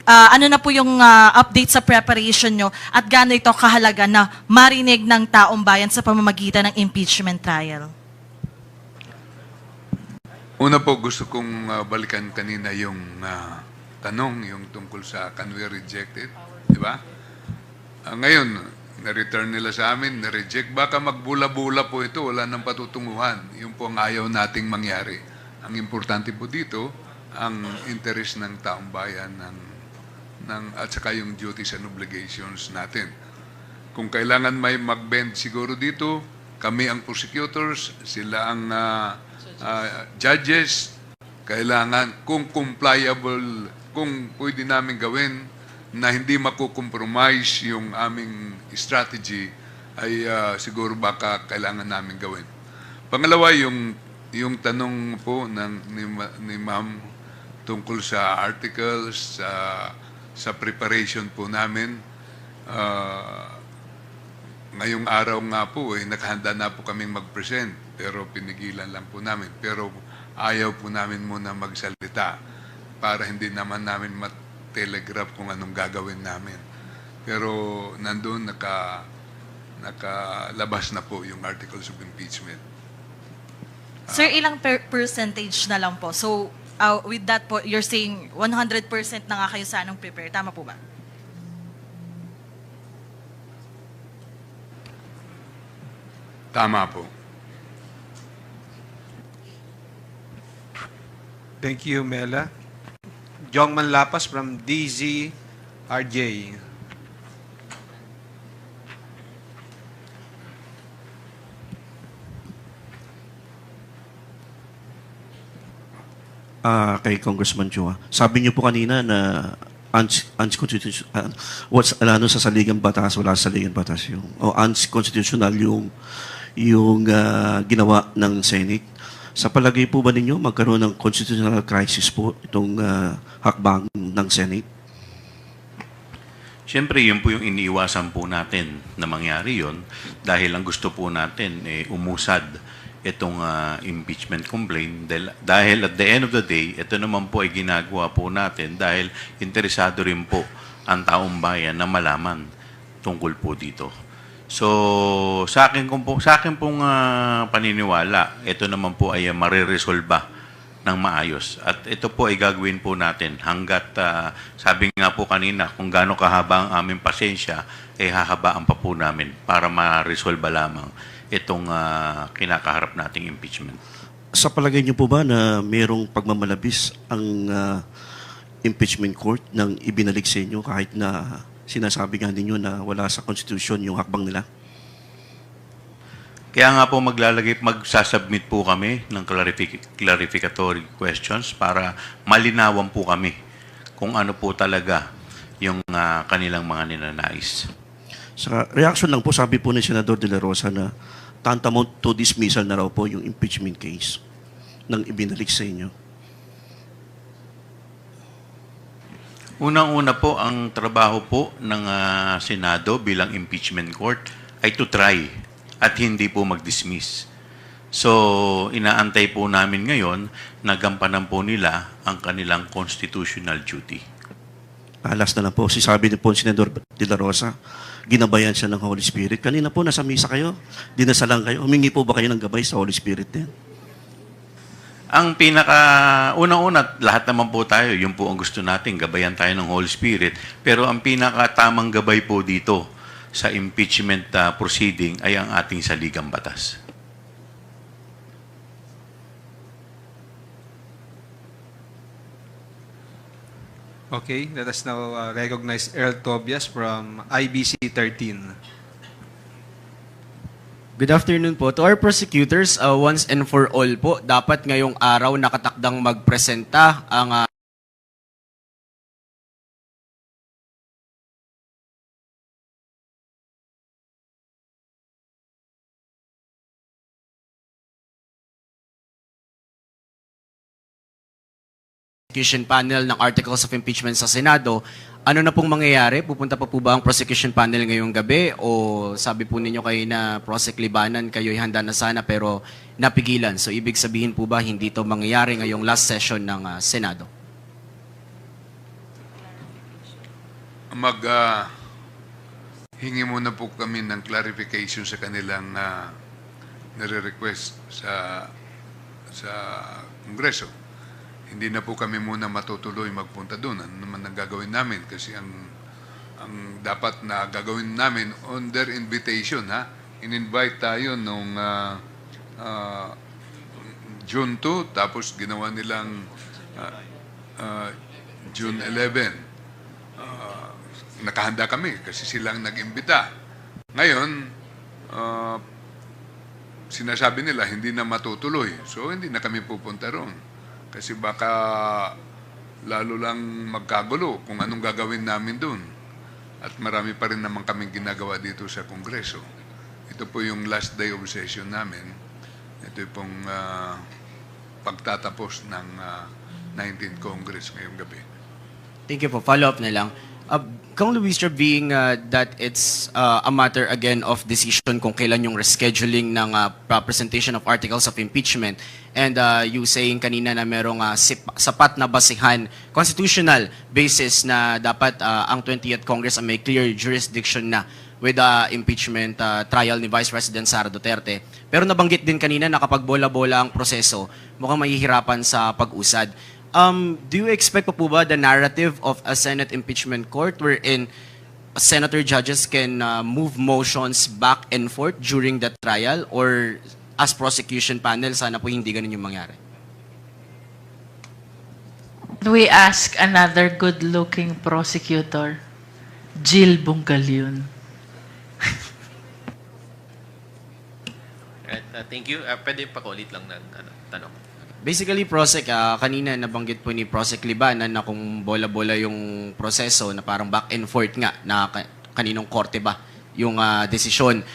ano na po yung update sa preparation nyo at gaano ito kahalaga na marinig ng taong bayan sa pamamagitan ng impeachment trial? Una po, gusto kong balikan kanina yung tanong, yung tungkol sa can we reject it? Di ba? Ngayon, na-return nila sa amin, na-reject. Baka magbula-bula po ito, wala nang patutunguhan. Yun po ang ayaw nating mangyari. Ang importante po dito, ang interest ng taong bayan at saka yung duties and obligations natin. Kung kailangan may mag-bend siguro dito, kami ang prosecutors, sila ang judges, kailangan kung compliable, kung pwede namin gawin na hindi makukompromise yung aming strategy, ay siguro baka kailangan namin gawin. Pangalawa, yung tanong po ni Ma'am tungkol sa articles, sa preparation po namin. Ngayong araw nga po, nakahanda na po kaming mag-present, pero pinigilan lang po namin. Pero ayaw po namin muna magsalita para hindi naman namin mat-telegraph kung anong gagawin namin. Pero nandun, nakalabas na po yung articles of impeachment. Sir, ilang percentage na lang po? So, with that po, you're saying 100% na nga kayo sanang prepare. Tama po ba? Tama po. Thank you, Mela. Jongman Lapas from DZRJ. Kay Congressman Chua. Sabi niyo po kanina na unconstitutional, sa saligang batas, wala sa saligang batas unconstitutional yung ginawa ng Senate. Sa palagay po ba ninyo magkaroon ng constitutional crisis po itong hakbang ng Senate? Siyempre, yun po yung iniiwasan po natin na mangyari yun dahil ang gusto po natin umusad itong impeachment complaint dahil at the end of the day, ito naman po ay ginagawa po natin dahil interesado rin po ang taong bayan na malaman tungkol po dito. So, sa akin pong paniniwala, ito naman po ay mariresolba ng maayos. At ito po ay gagawin po natin hanggat, sabi nga po kanina, kung gaano kahaba ang aming pasensya, hahabaan pa po namin para ma-resolba lamang itong kinakaharap nating impeachment. Sa palagay niyo po ba na mayroong pagmamalabis ang impeachment court nang ibinalik sa inyo kahit na sinasabi nga ninyo na wala sa Constitution yung hakbang nila? Kaya nga po magsasubmit po kami ng clarificatory questions para malinawan po kami kung ano po talaga yung kanilang mga ninanais. Sa reaction lang po, sabi po ni Senador De La Rosa na tantamount to dismissal na raw po yung impeachment case nang ibinalik sa inyo. Unang-una po, ang trabaho po ng Senado bilang impeachment court ay to try at hindi po mag-dismiss. So, inaantay po namin ngayon na gampanan po nila ang kanilang constitutional duty. Last na lang po, sabi ni po Senador De La Rosa, ginabayan siya ng Holy Spirit. Kanina po, nasa misa kayo, dinasalang kayo. Humingi po ba kayo ng gabay sa Holy Spirit din? Ang unang-una, lahat naman po tayo, yun po ang gusto natin, gabayan tayo ng Holy Spirit. Pero ang pinakatamang gabay po dito sa impeachment proceeding ay ang ating saligang batas. Okay, let us now recognize Earl Tobias from IBC 13. Good afternoon po. To our prosecutors, once and for all po, dapat ngayong araw nakatakdang magpresenta ang prosecution panel ng Articles of Impeachment sa Senado. Ano na pong mangyayari? Pupunta pa po ba ang prosecution panel ngayong gabi? O sabi po ninyo kayo na Prosec Libanan, kayo'y handa na sana pero napigilan. So ibig sabihin po ba hindi ito mangyayari ngayong last session ng Senado? Hingi muna po kami ng clarification sa kanilang nare-request sa Kongreso. Hindi na po kami muna matutuloy magpunta doon. Ano naman ang gagawin namin? Kasi ang dapat na gagawin namin on their invitation, in-invite tayo nung June 2, tapos ginawa nilang June 11. Nakahanda kami kasi silang nag-imbita. Ngayon, sinasabi nila hindi na matutuloy. So, hindi na kami pupunta roon. Kasi baka lalo lang magkagulo kung anong gagawin namin doon. At marami pa rin naman kaming ginagawa dito sa Kongreso. Ito po yung last day of session namin. Ito pong pagtatapos ng 19th Congress ngayong gabi. Thank you po. Follow-up na lang. Cong Luistro, being that it's a matter again of decision kung kailan yung rescheduling ng presentation of articles of impeachment, and you saying kanina na merong sapat na basihan, constitutional basis na dapat ang 20th Congress ay may clear jurisdiction na with the impeachment trial ni Vice President Sara Duterte. Pero nabanggit din kanina na kapag bola-bola ang proseso, mukhang mahihirapan sa pag-usad. Do you expect pa po ba the narrative of a Senate impeachment court wherein senator judges can move motions back and forth during the trial, or as prosecution panel, sana po hindi ganun yung mangyari? We ask another good-looking prosecutor, Jill Bungalyun. Thank you. Pwede pakulit lang ng tanong. Basically, Prosec, kanina nabanggit po ni Prosec Libanan na kung bola-bola yung proseso na parang back and forth nga na kaninong korte ba yung desisyon.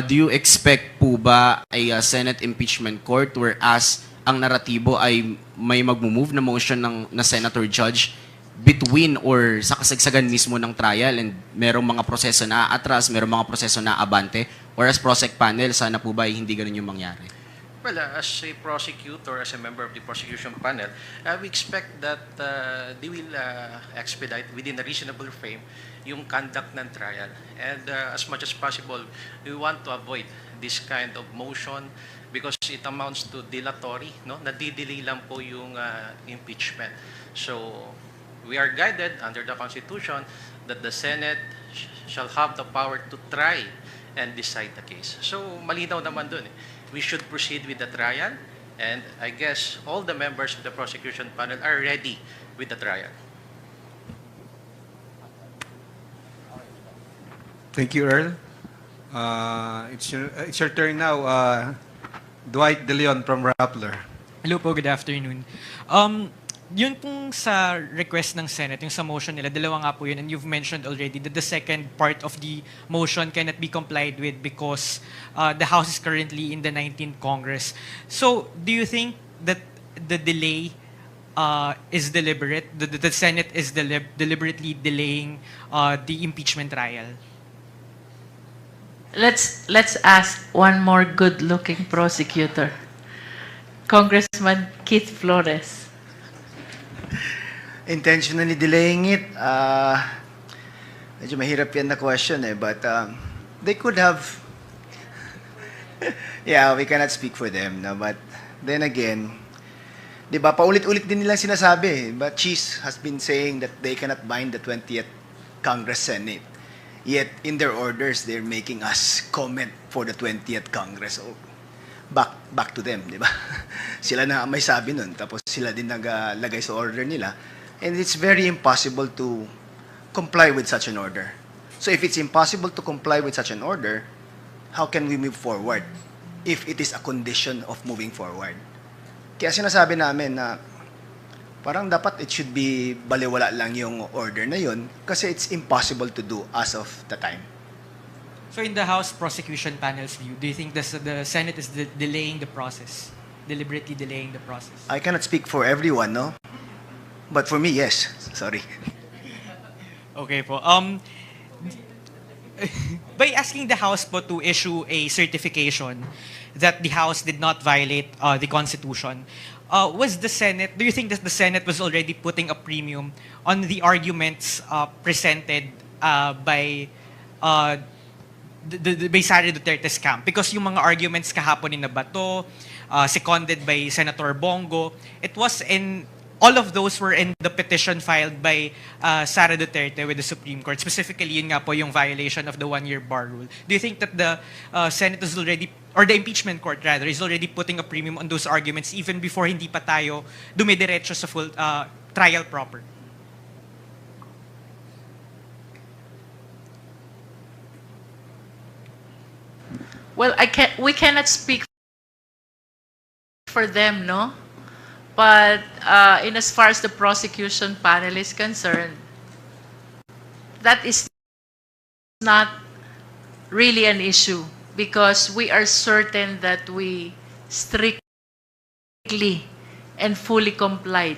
Do you expect po ba ay Senate impeachment court whereas ang naratibo ay may magmumove na motion na senator judge between or sa kasagsagan mismo ng trial, and merong mga proseso na atras, merong mga proseso na abante, whereas Prosec panel, sana po ba ay hindi ganun yung mangyari? Well, as a prosecutor, as a member of the prosecution panel, we expect that they will expedite within a reasonable frame yung conduct ng trial. And as much as possible, we want to avoid this kind of motion because it amounts to dilatory, no? Nadidelay lang po yung impeachment. So, we are guided under the Constitution that the Senate shall have the power to try and decide the case. So, malinaw naman dun eh. We should proceed with the trial, and I guess all the members of the prosecution panel are ready with the trial. Thank you, Earl. It's your turn now. Dwight De Leon from Rappler. Hello po, good afternoon. Yun pong sa request ng Senate, yung sa motion nila, dalawa nga po yun, and you've mentioned already that the second part of the motion cannot be complied with because the House is currently in the 19th Congress. So, do you think that the delay is deliberate, the Senate is deliberately delaying the impeachment trial? let's ask one more good-looking prosecutor. Congressman Keith Flores. Intentionally delaying it, medyo mahirap yan na question but they could have, yeah, we cannot speak for them, no? But then again, di ba, paulit-ulit din nilang sinasabi, but Chiz has been saying that they cannot bind the 20th Congress Senate. Yet, in their orders, they're making us comment for the 20th Congress. So, back to them, di ba? Sila na may sabi nun, tapos sila din naglagay sa order nila. And it's very impossible to comply with such an order. So if it's impossible to comply with such an order, how can we move forward if it is a condition of moving forward? Kaya sinasabi namin na parang dapat it should be baliwala lang yung order na yun kasi it's impossible to do as of the time. So in the House Prosecution Panel's view, do you think the Senate is delaying the process, deliberately delaying the process? I cannot speak for everyone, no? But for me, yes. Sorry. Okay po. By asking the House po to issue a certification that the House did not violate the Constitution, was the Senate, do you think that the Senate was already putting a premium on the arguments presented by by Sara Duterte's camp? Because yung mga arguments kahapon ni Nabato, seconded by Senator Bongo, it was in all of those were in the petition filed by Sara Duterte with the Supreme Court. Specifically, yun nga po yung violation of the one-year bar rule. Do you think that the Senate is already, or the impeachment court rather, is already putting a premium on those arguments even before hindi pa tayo dumidiretso sa full trial proper? Well, we cannot speak for them, no? But in as far as the prosecution panel is concerned, that is not really an issue because we are certain that we strictly and fully complied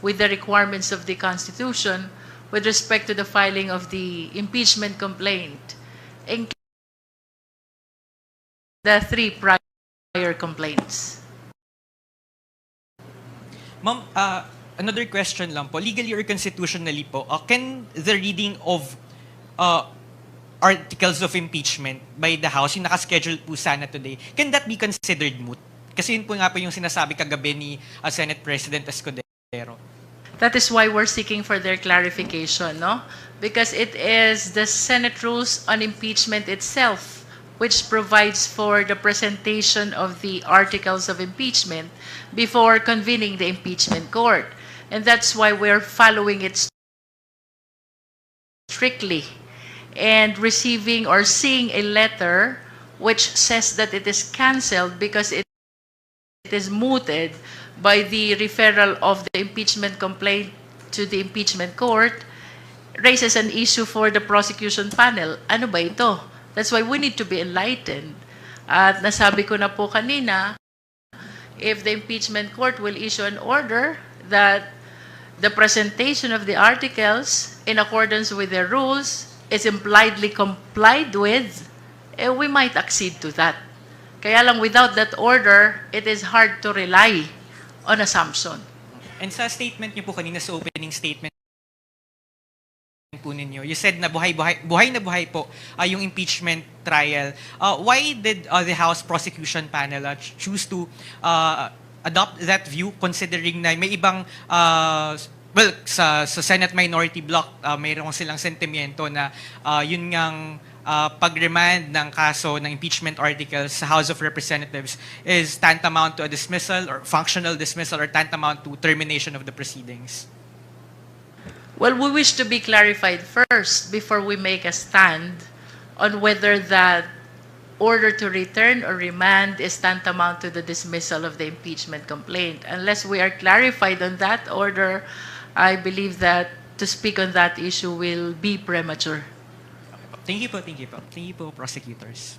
with the requirements of the Constitution with respect to the filing of the impeachment complaint, including the 3 prior complaints. Ma'am, another question lang po. Legally or constitutionally po, can the reading of articles of impeachment by the House, yung nakaschedule po sana today, can that be considered moot? Kasi yun po nga po yung sinasabi kagabi ni Senate President Escudero. That is why we're seeking for their clarification, no? Because it is the Senate rules on impeachment itself which provides for the presentation of the articles of impeachment before convening the impeachment court. And that's why we're following it strictly and receiving or seeing a letter which says that it is canceled because it is mooted by the referral of the impeachment complaint to the impeachment court raises an issue for the prosecution panel. Ano ba ito? That's why we need to be enlightened. At nasabi ko na po kanina, if the impeachment court will issue an order that the presentation of the articles in accordance with their rules is impliedly complied with, we might accede to that. Kaya lang without that order, it is hard to rely on assumption. And sa statement niyo po kanina, sa opening statement po ninyo, you said na buhay na buhay po yung impeachment trial. Why did the House Prosecution Panel choose to adopt that view considering na may ibang well, sa Senate Minority Bloc, mayroon silang sentimiento na yun ngang pag-remand ng kaso ng impeachment articles sa House of Representatives is tantamount to a dismissal or functional dismissal or tantamount to termination of the proceedings? Well, we wish to be clarified first before we make a stand on whether that order to return or remand is tantamount to the dismissal of the impeachment complaint. Unless we are clarified on that order, I believe that to speak on that issue will be premature. Thank you po, thank you po. Thank you po, prosecutors.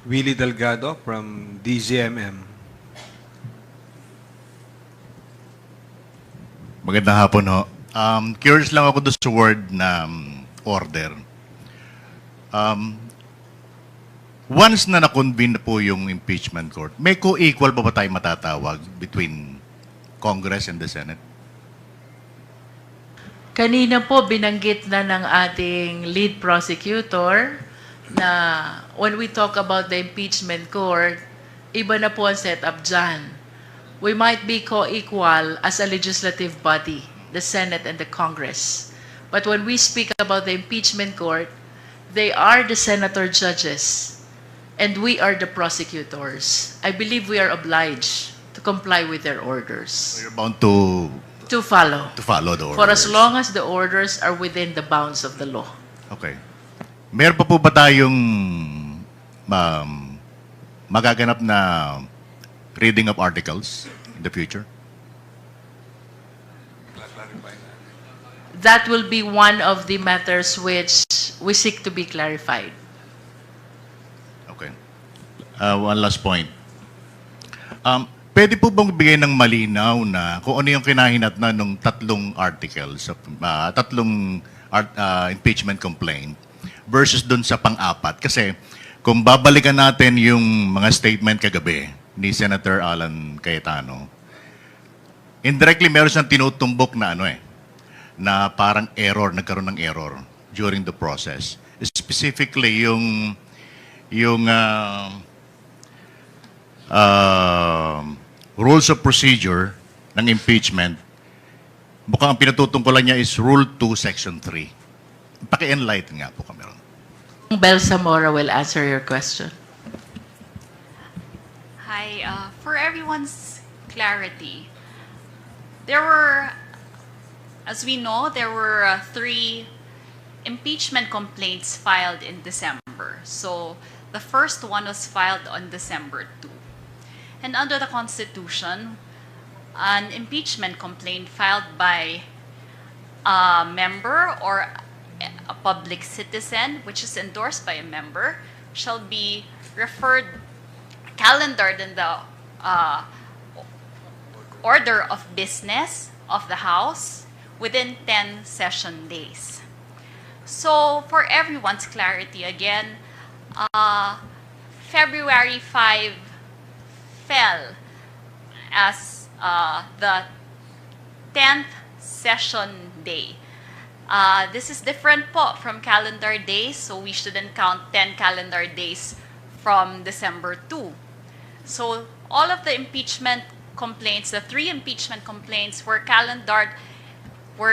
Willie Delgado from DZMM. Magandang hapon ho. Curious lang ako doon sa word na order. Once na na-convene na po yung impeachment court, may co-equal pa ba tayo matatawag between Congress and the Senate? Kanina po binanggit na ng ating lead prosecutor na when we talk about the impeachment court, iba na po ang setup dyan. We might be co-equal as a legislative body, the Senate and the Congress. But when we speak about the impeachment court, they are the senator judges and we are the prosecutors. I believe we are obliged to comply with their orders. So you're bound to follow. To follow the orders. For as long as the orders are within the bounds of the law. Okay. Meron pa po ba tayong magaganap na reading of articles in the future? That will be one of the matters which we seek to be clarified. Okay. One last point. Pwede po bang bigay ng malinaw na kung ano yung kinahinatnan ng tatlong articles, impeachment complaint versus dun sa pang-apat? Kasi kung babalikan natin yung mga statement kagabi ni Senator Alan Cayetano, indirectly meron siyang tinutumbok na na parang nagkaroon ng error during the process. Specifically, yung rules of procedure ng impeachment, mukhang ang pinatutungkulan niya is Rule 2, Section 3. Paki-enlighten nga po kami. Bel Zamora will answer your question. Hi, for everyone's clarity, there were, as we know, there were 3 impeachment complaints filed in December. So the first one was filed on December 2. And under the Constitution, an impeachment complaint filed by a member or a public citizen, which is endorsed by a member, shall be calendared in the order of business of the House within 10 session days. So, for everyone's clarity, again, February 5 fell as the 10th session day. This is different po from calendar days, so we shouldn't count 10 calendar days from December 2. So all of the impeachment complaints, the 3 impeachment complaints were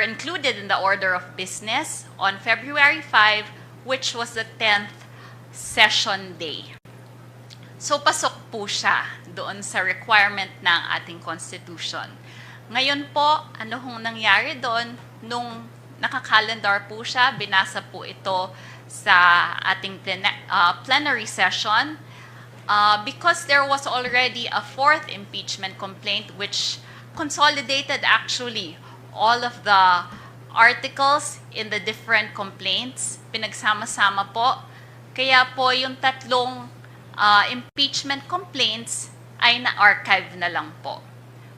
included in the order of business on February 5, which was the 10th session day. So pasok po siya doon sa requirement ng ating Constitution. Ngayon po, ano hong nangyari doon? Nung nakakalendar po siya, binasa po ito sa ating plenary session because there was already a 4th impeachment complaint which consolidated actually all of the articles in the different complaints. Pinagsama-sama po. Kaya po yung tatlong impeachment complaints ay na-archive na lang po.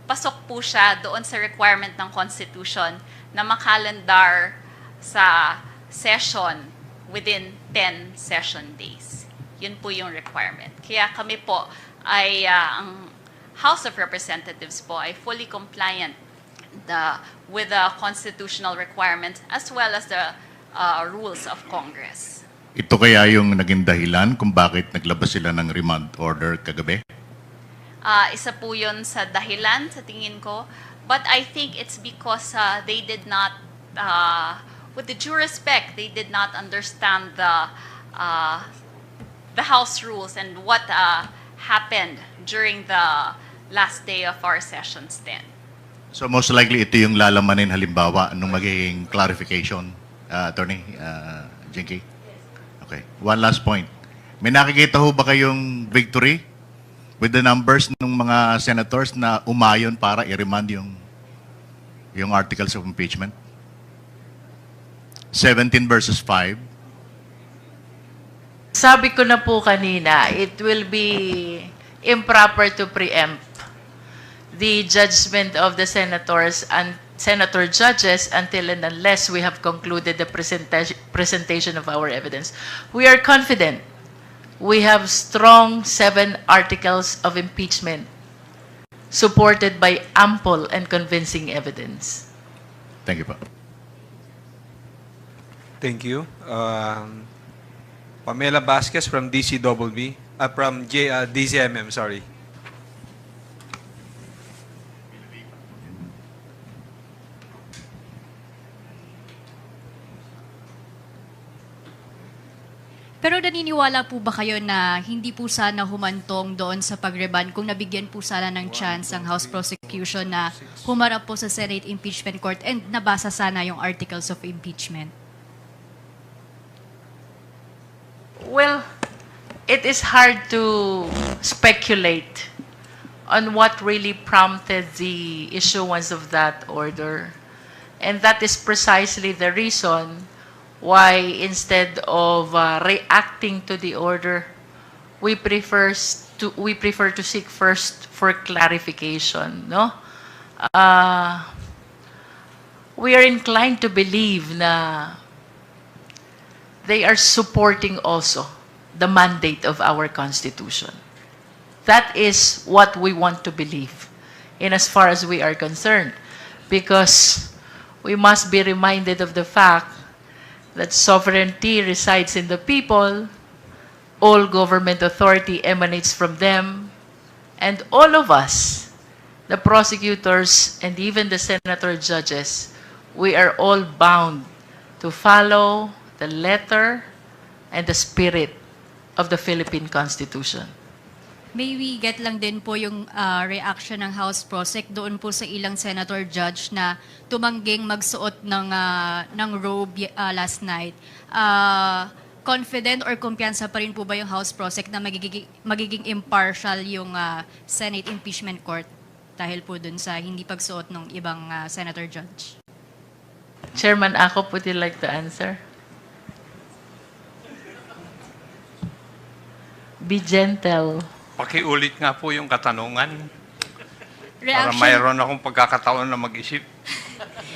Pasok po siya doon sa requirement ng Constitution na makalendar sa session within 10 session days. Yun po yung requirement. Kaya kami po ay, ang House of Representatives po ay fully compliant with the constitutional requirements as well as the rules of Congress. Ito kaya yung naging dahilan kung bakit naglabas sila ng remand order kagabi? Isa po yun sa dahilan sa tingin ko. But I think it's because they did not, with the due respect, they did not understand the House rules and what happened during the last day of our sessions then. So most likely ito yung lalamanin halimbawa nung magiging clarification, Attorney Jingky? Okay. One last point. May nakikita ho ba kayong victory with the numbers ng mga senators na umayon para i-remand yung articles of impeachment? 17 versus 5. Sabi ko na po kanina, it will be improper to preempt the judgment of the senators senator judges until and unless we have concluded the presentation of our evidence. We are confident. We have strong 7 articles of impeachment supported by ample and convincing evidence. Thank you po. Thank you. Pamela Vasquez from DCMM, sorry. Pero naniniwala po ba kayo na hindi po sana humantong doon sa pagreban kung nabigyan po sana ng chance ang House Prosecution na humarap po sa Senate Impeachment Court and nabasa sana yung articles of impeachment? Well, it is hard to speculate on what really prompted the issuance of that order. And that is precisely the reason why instead of reacting to the order, we prefer to seek first for clarification. No, we are inclined to believe na they are supporting also the mandate of our Constitution. That is what we want to believe, in as far as we are concerned, because we must be reminded of the fact that sovereignty resides in the people, all government authority emanates from them, and all of us, the prosecutors and even the senator judges, we are all bound to follow the letter and the spirit of the Philippine Constitution. May we get lang din po yung reaction ng House Prosec doon po sa ilang senator judge na tumangging magsuot ng robe last night. Confident or kumpiyansa pa rin po ba yung House Prosec na magiging impartial yung Senate Impeachment Court dahil po dun sa hindi pagsuot ng ibang senator judge? Chairman Ako, would you like to answer? Be gentle. Pakiulit nga po yung katanungan. Para Reaction. mayroon akong pagkakataon na mag-isip.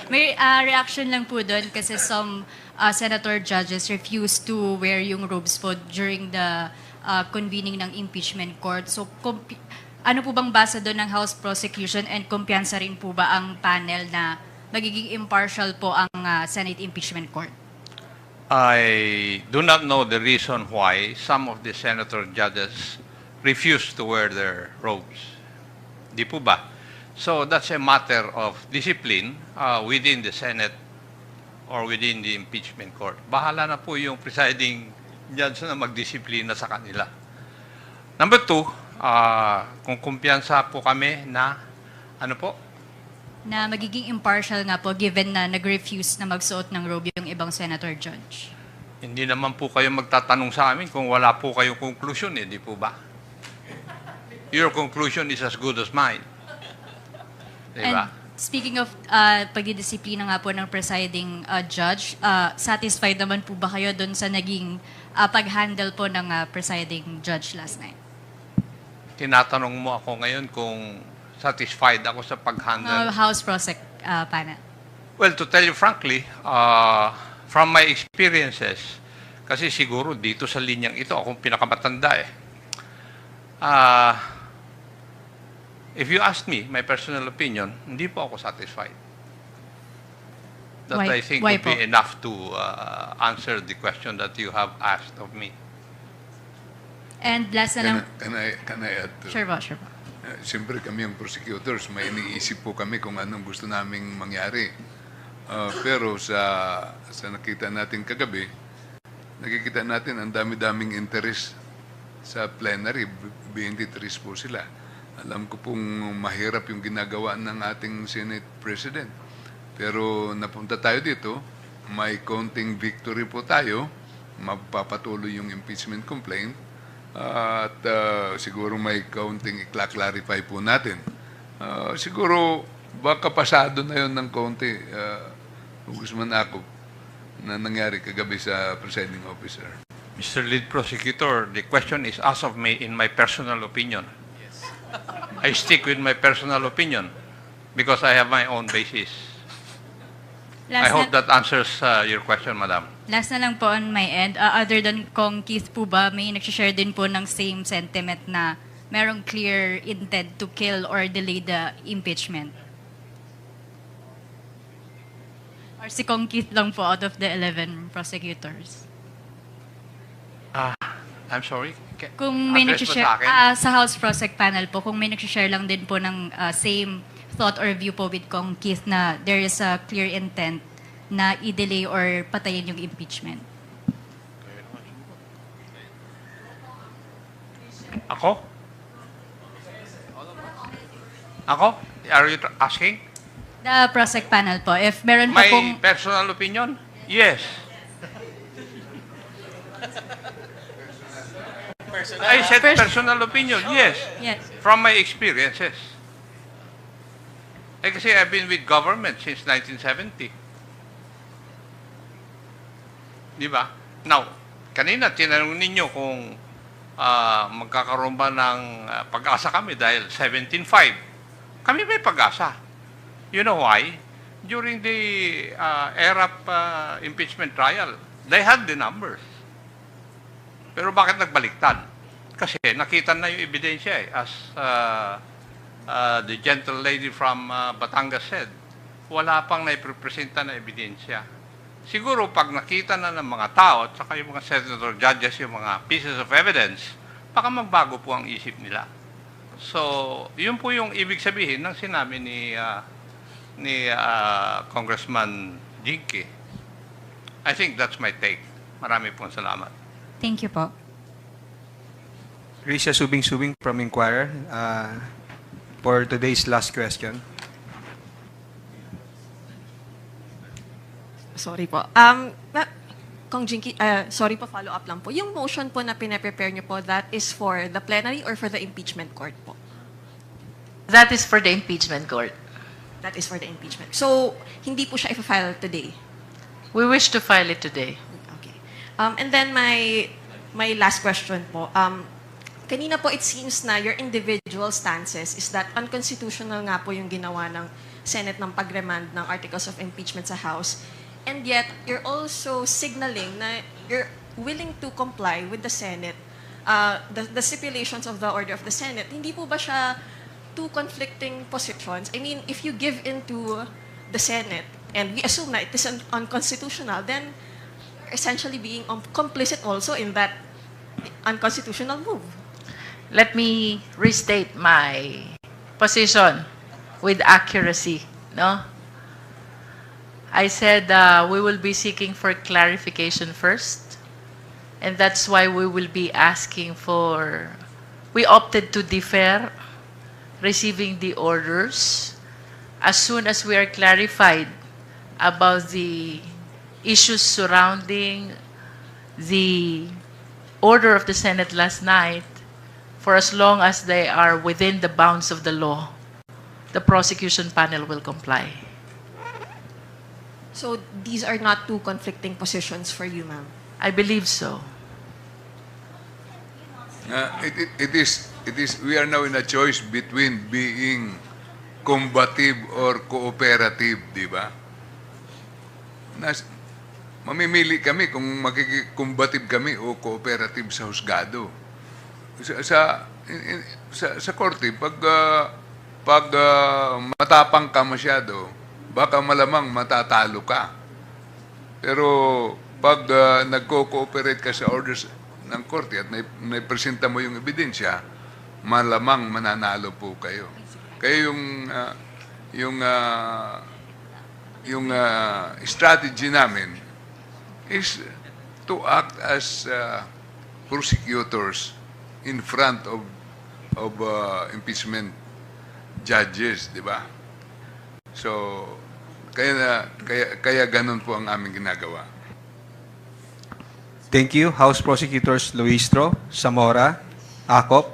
May reaction lang po doon kasi some senator judges refused to wear yung robes po during the convening ng impeachment court. So, ano po bang basa doon ng House Prosecution and kumpiyansa rin po ba ang panel na magiging impartial po ang Senate Impeachment Court? I do not know the reason why some of the senator judges refuse to wear their robes. Di po ba? So that's a matter of discipline within the Senate or within the impeachment court. Bahala na po yung presiding judge na magdisiplina sa kanila. Number 2, kung kumpiyansa po kami na, ano po? Na magiging impartial nga po given na nag-refuse na magsuot ng robe yung ibang senator judge. Hindi naman po kayo magtatanong sa amin kung wala po kayong conclusion, di po ba? Your conclusion is as good as mine. Diba? And speaking of pagdidisiplina nga po ng presiding judge, satisfied naman po ba kayo doon sa naging pag-handle po ng presiding judge last night? Tinatanong mo ako ngayon kung satisfied ako sa pag-handle. House Prosec panel. Well, to tell you frankly, from my experiences, kasi siguro dito sa linyang ito, akong pinakamatanda if you ask me, my personal opinion, hindi po ako satisfied. That I think would be enough to answer the question that you have asked of me. And last na lang. Can I add to? Sure po, sure po. Siyempre kami ang prosecutors, may iniisip po kami kung anong gusto naming mangyari. Pero sa nakita natin kagabi, nakikita natin ang dami-daming interest sa plenary, 23 po sila. Alam ko pong mahirap yung ginagawa ng ating Senate President. Pero napunta tayo dito, may konting victory po tayo, mapapatuloy yung impeachment complaint, at siguro may kaunting i-clarify po natin. Siguro baka pasado na yun ng konti, Congressman Ako, na nangyari kagabi sa presiding officer. Mr. Lead Prosecutor, the question is asked of me in my personal opinion. I stick with my personal opinion because I have my own basis. I hope that answers your question, Madam. Last na lang po on my end. Other than Cong Keith po ba, may nagsishare din po ng same sentiment na merong clear intent to kill or delay the impeachment? Or si Cong Keith lang po out of the 11 prosecutors? I'm sorry? Kung may Address mo nagsishare, sa akin? sa House Prosec panel po, kung may nagsishare lang din po ng same thought or view po with Cong Keith na there is a clear intent na i-delay or patayin yung impeachment. Ako? Ako? Are you asking? The Prosec panel po, if meron pa My pong... personal opinion? Yes. I said personal opinion, yes. Yes. From my experiences. Kasi I've been with government since 1970. Di ba? Now, kanina tinanong ninyo kung magkakaroon ba ng pag-asa kami dahil 17.5. Kami may pag-asa. You know why? During the ERAP impeachment trial, they had the numbers. Pero bakit nagbaliktad? Kasi nakita na yung ebidensya eh. As the gentle lady from Batangas said, wala pang naiprepresenta na ebidensya. Siguro pag nakita na ng mga tao at saka yung mga senator judges yung mga pieces of evidence, baka magbago po ang isip nila. So, yun po yung ibig sabihin ng sinabi ni Congressman Jingky. I think that's my take. Marami pong salamat. Thank you po. Risha Subing from Inquirer for today's last question. Sorry po. Kong Jingky, sorry po, follow up lang po. Yung motion po na pinaprepare niyo po, that is for the plenary or for the impeachment court po? That is for the impeachment court. That is for the impeachment. So, hindi po siya i-file today? We wish to file it today. Okay. And then my last question po. Kanina po, it seems na your individual stances is that unconstitutional nga po yung ginawa ng Senate ng pag-remand ng articles of impeachment sa House. And yet, you're also signaling na you're willing to comply with the Senate, the stipulations of the order of the Senate. Hindi po ba siya two conflicting positions? I mean, if you give in to the Senate, and we assume that it is unconstitutional, then essentially being complicit also in that unconstitutional move. Let me restate my position with accuracy. No? I said we will be seeking for clarification first, and that's why we will be asking for, we opted to defer receiving the orders as soon as we are clarified about the issues surrounding the order of the Senate last night. For as long as they are within the bounds of the law, the prosecution panel will comply. So these are not two conflicting positions for you, ma'am? I believe so. It is, we are now in a choice between being combative or cooperative, di ba? Mamimili kami kung magiging-combative kami o cooperative sa husgado. Sa korte, pag matapang ka masyado, baka malamang matatalo ka. Pero pag nagko-cooperate ka sa orders ng korte at naipresenta mo yung ebidensya, malamang mananalo po kayo. Kaya yung strategy namin is to act as prosecutors in front of impeachment judges, di ba? So, kaya ganun po ang aming ginagawa. Thank you, House Prosecutors Luistro, Zamora, Acop,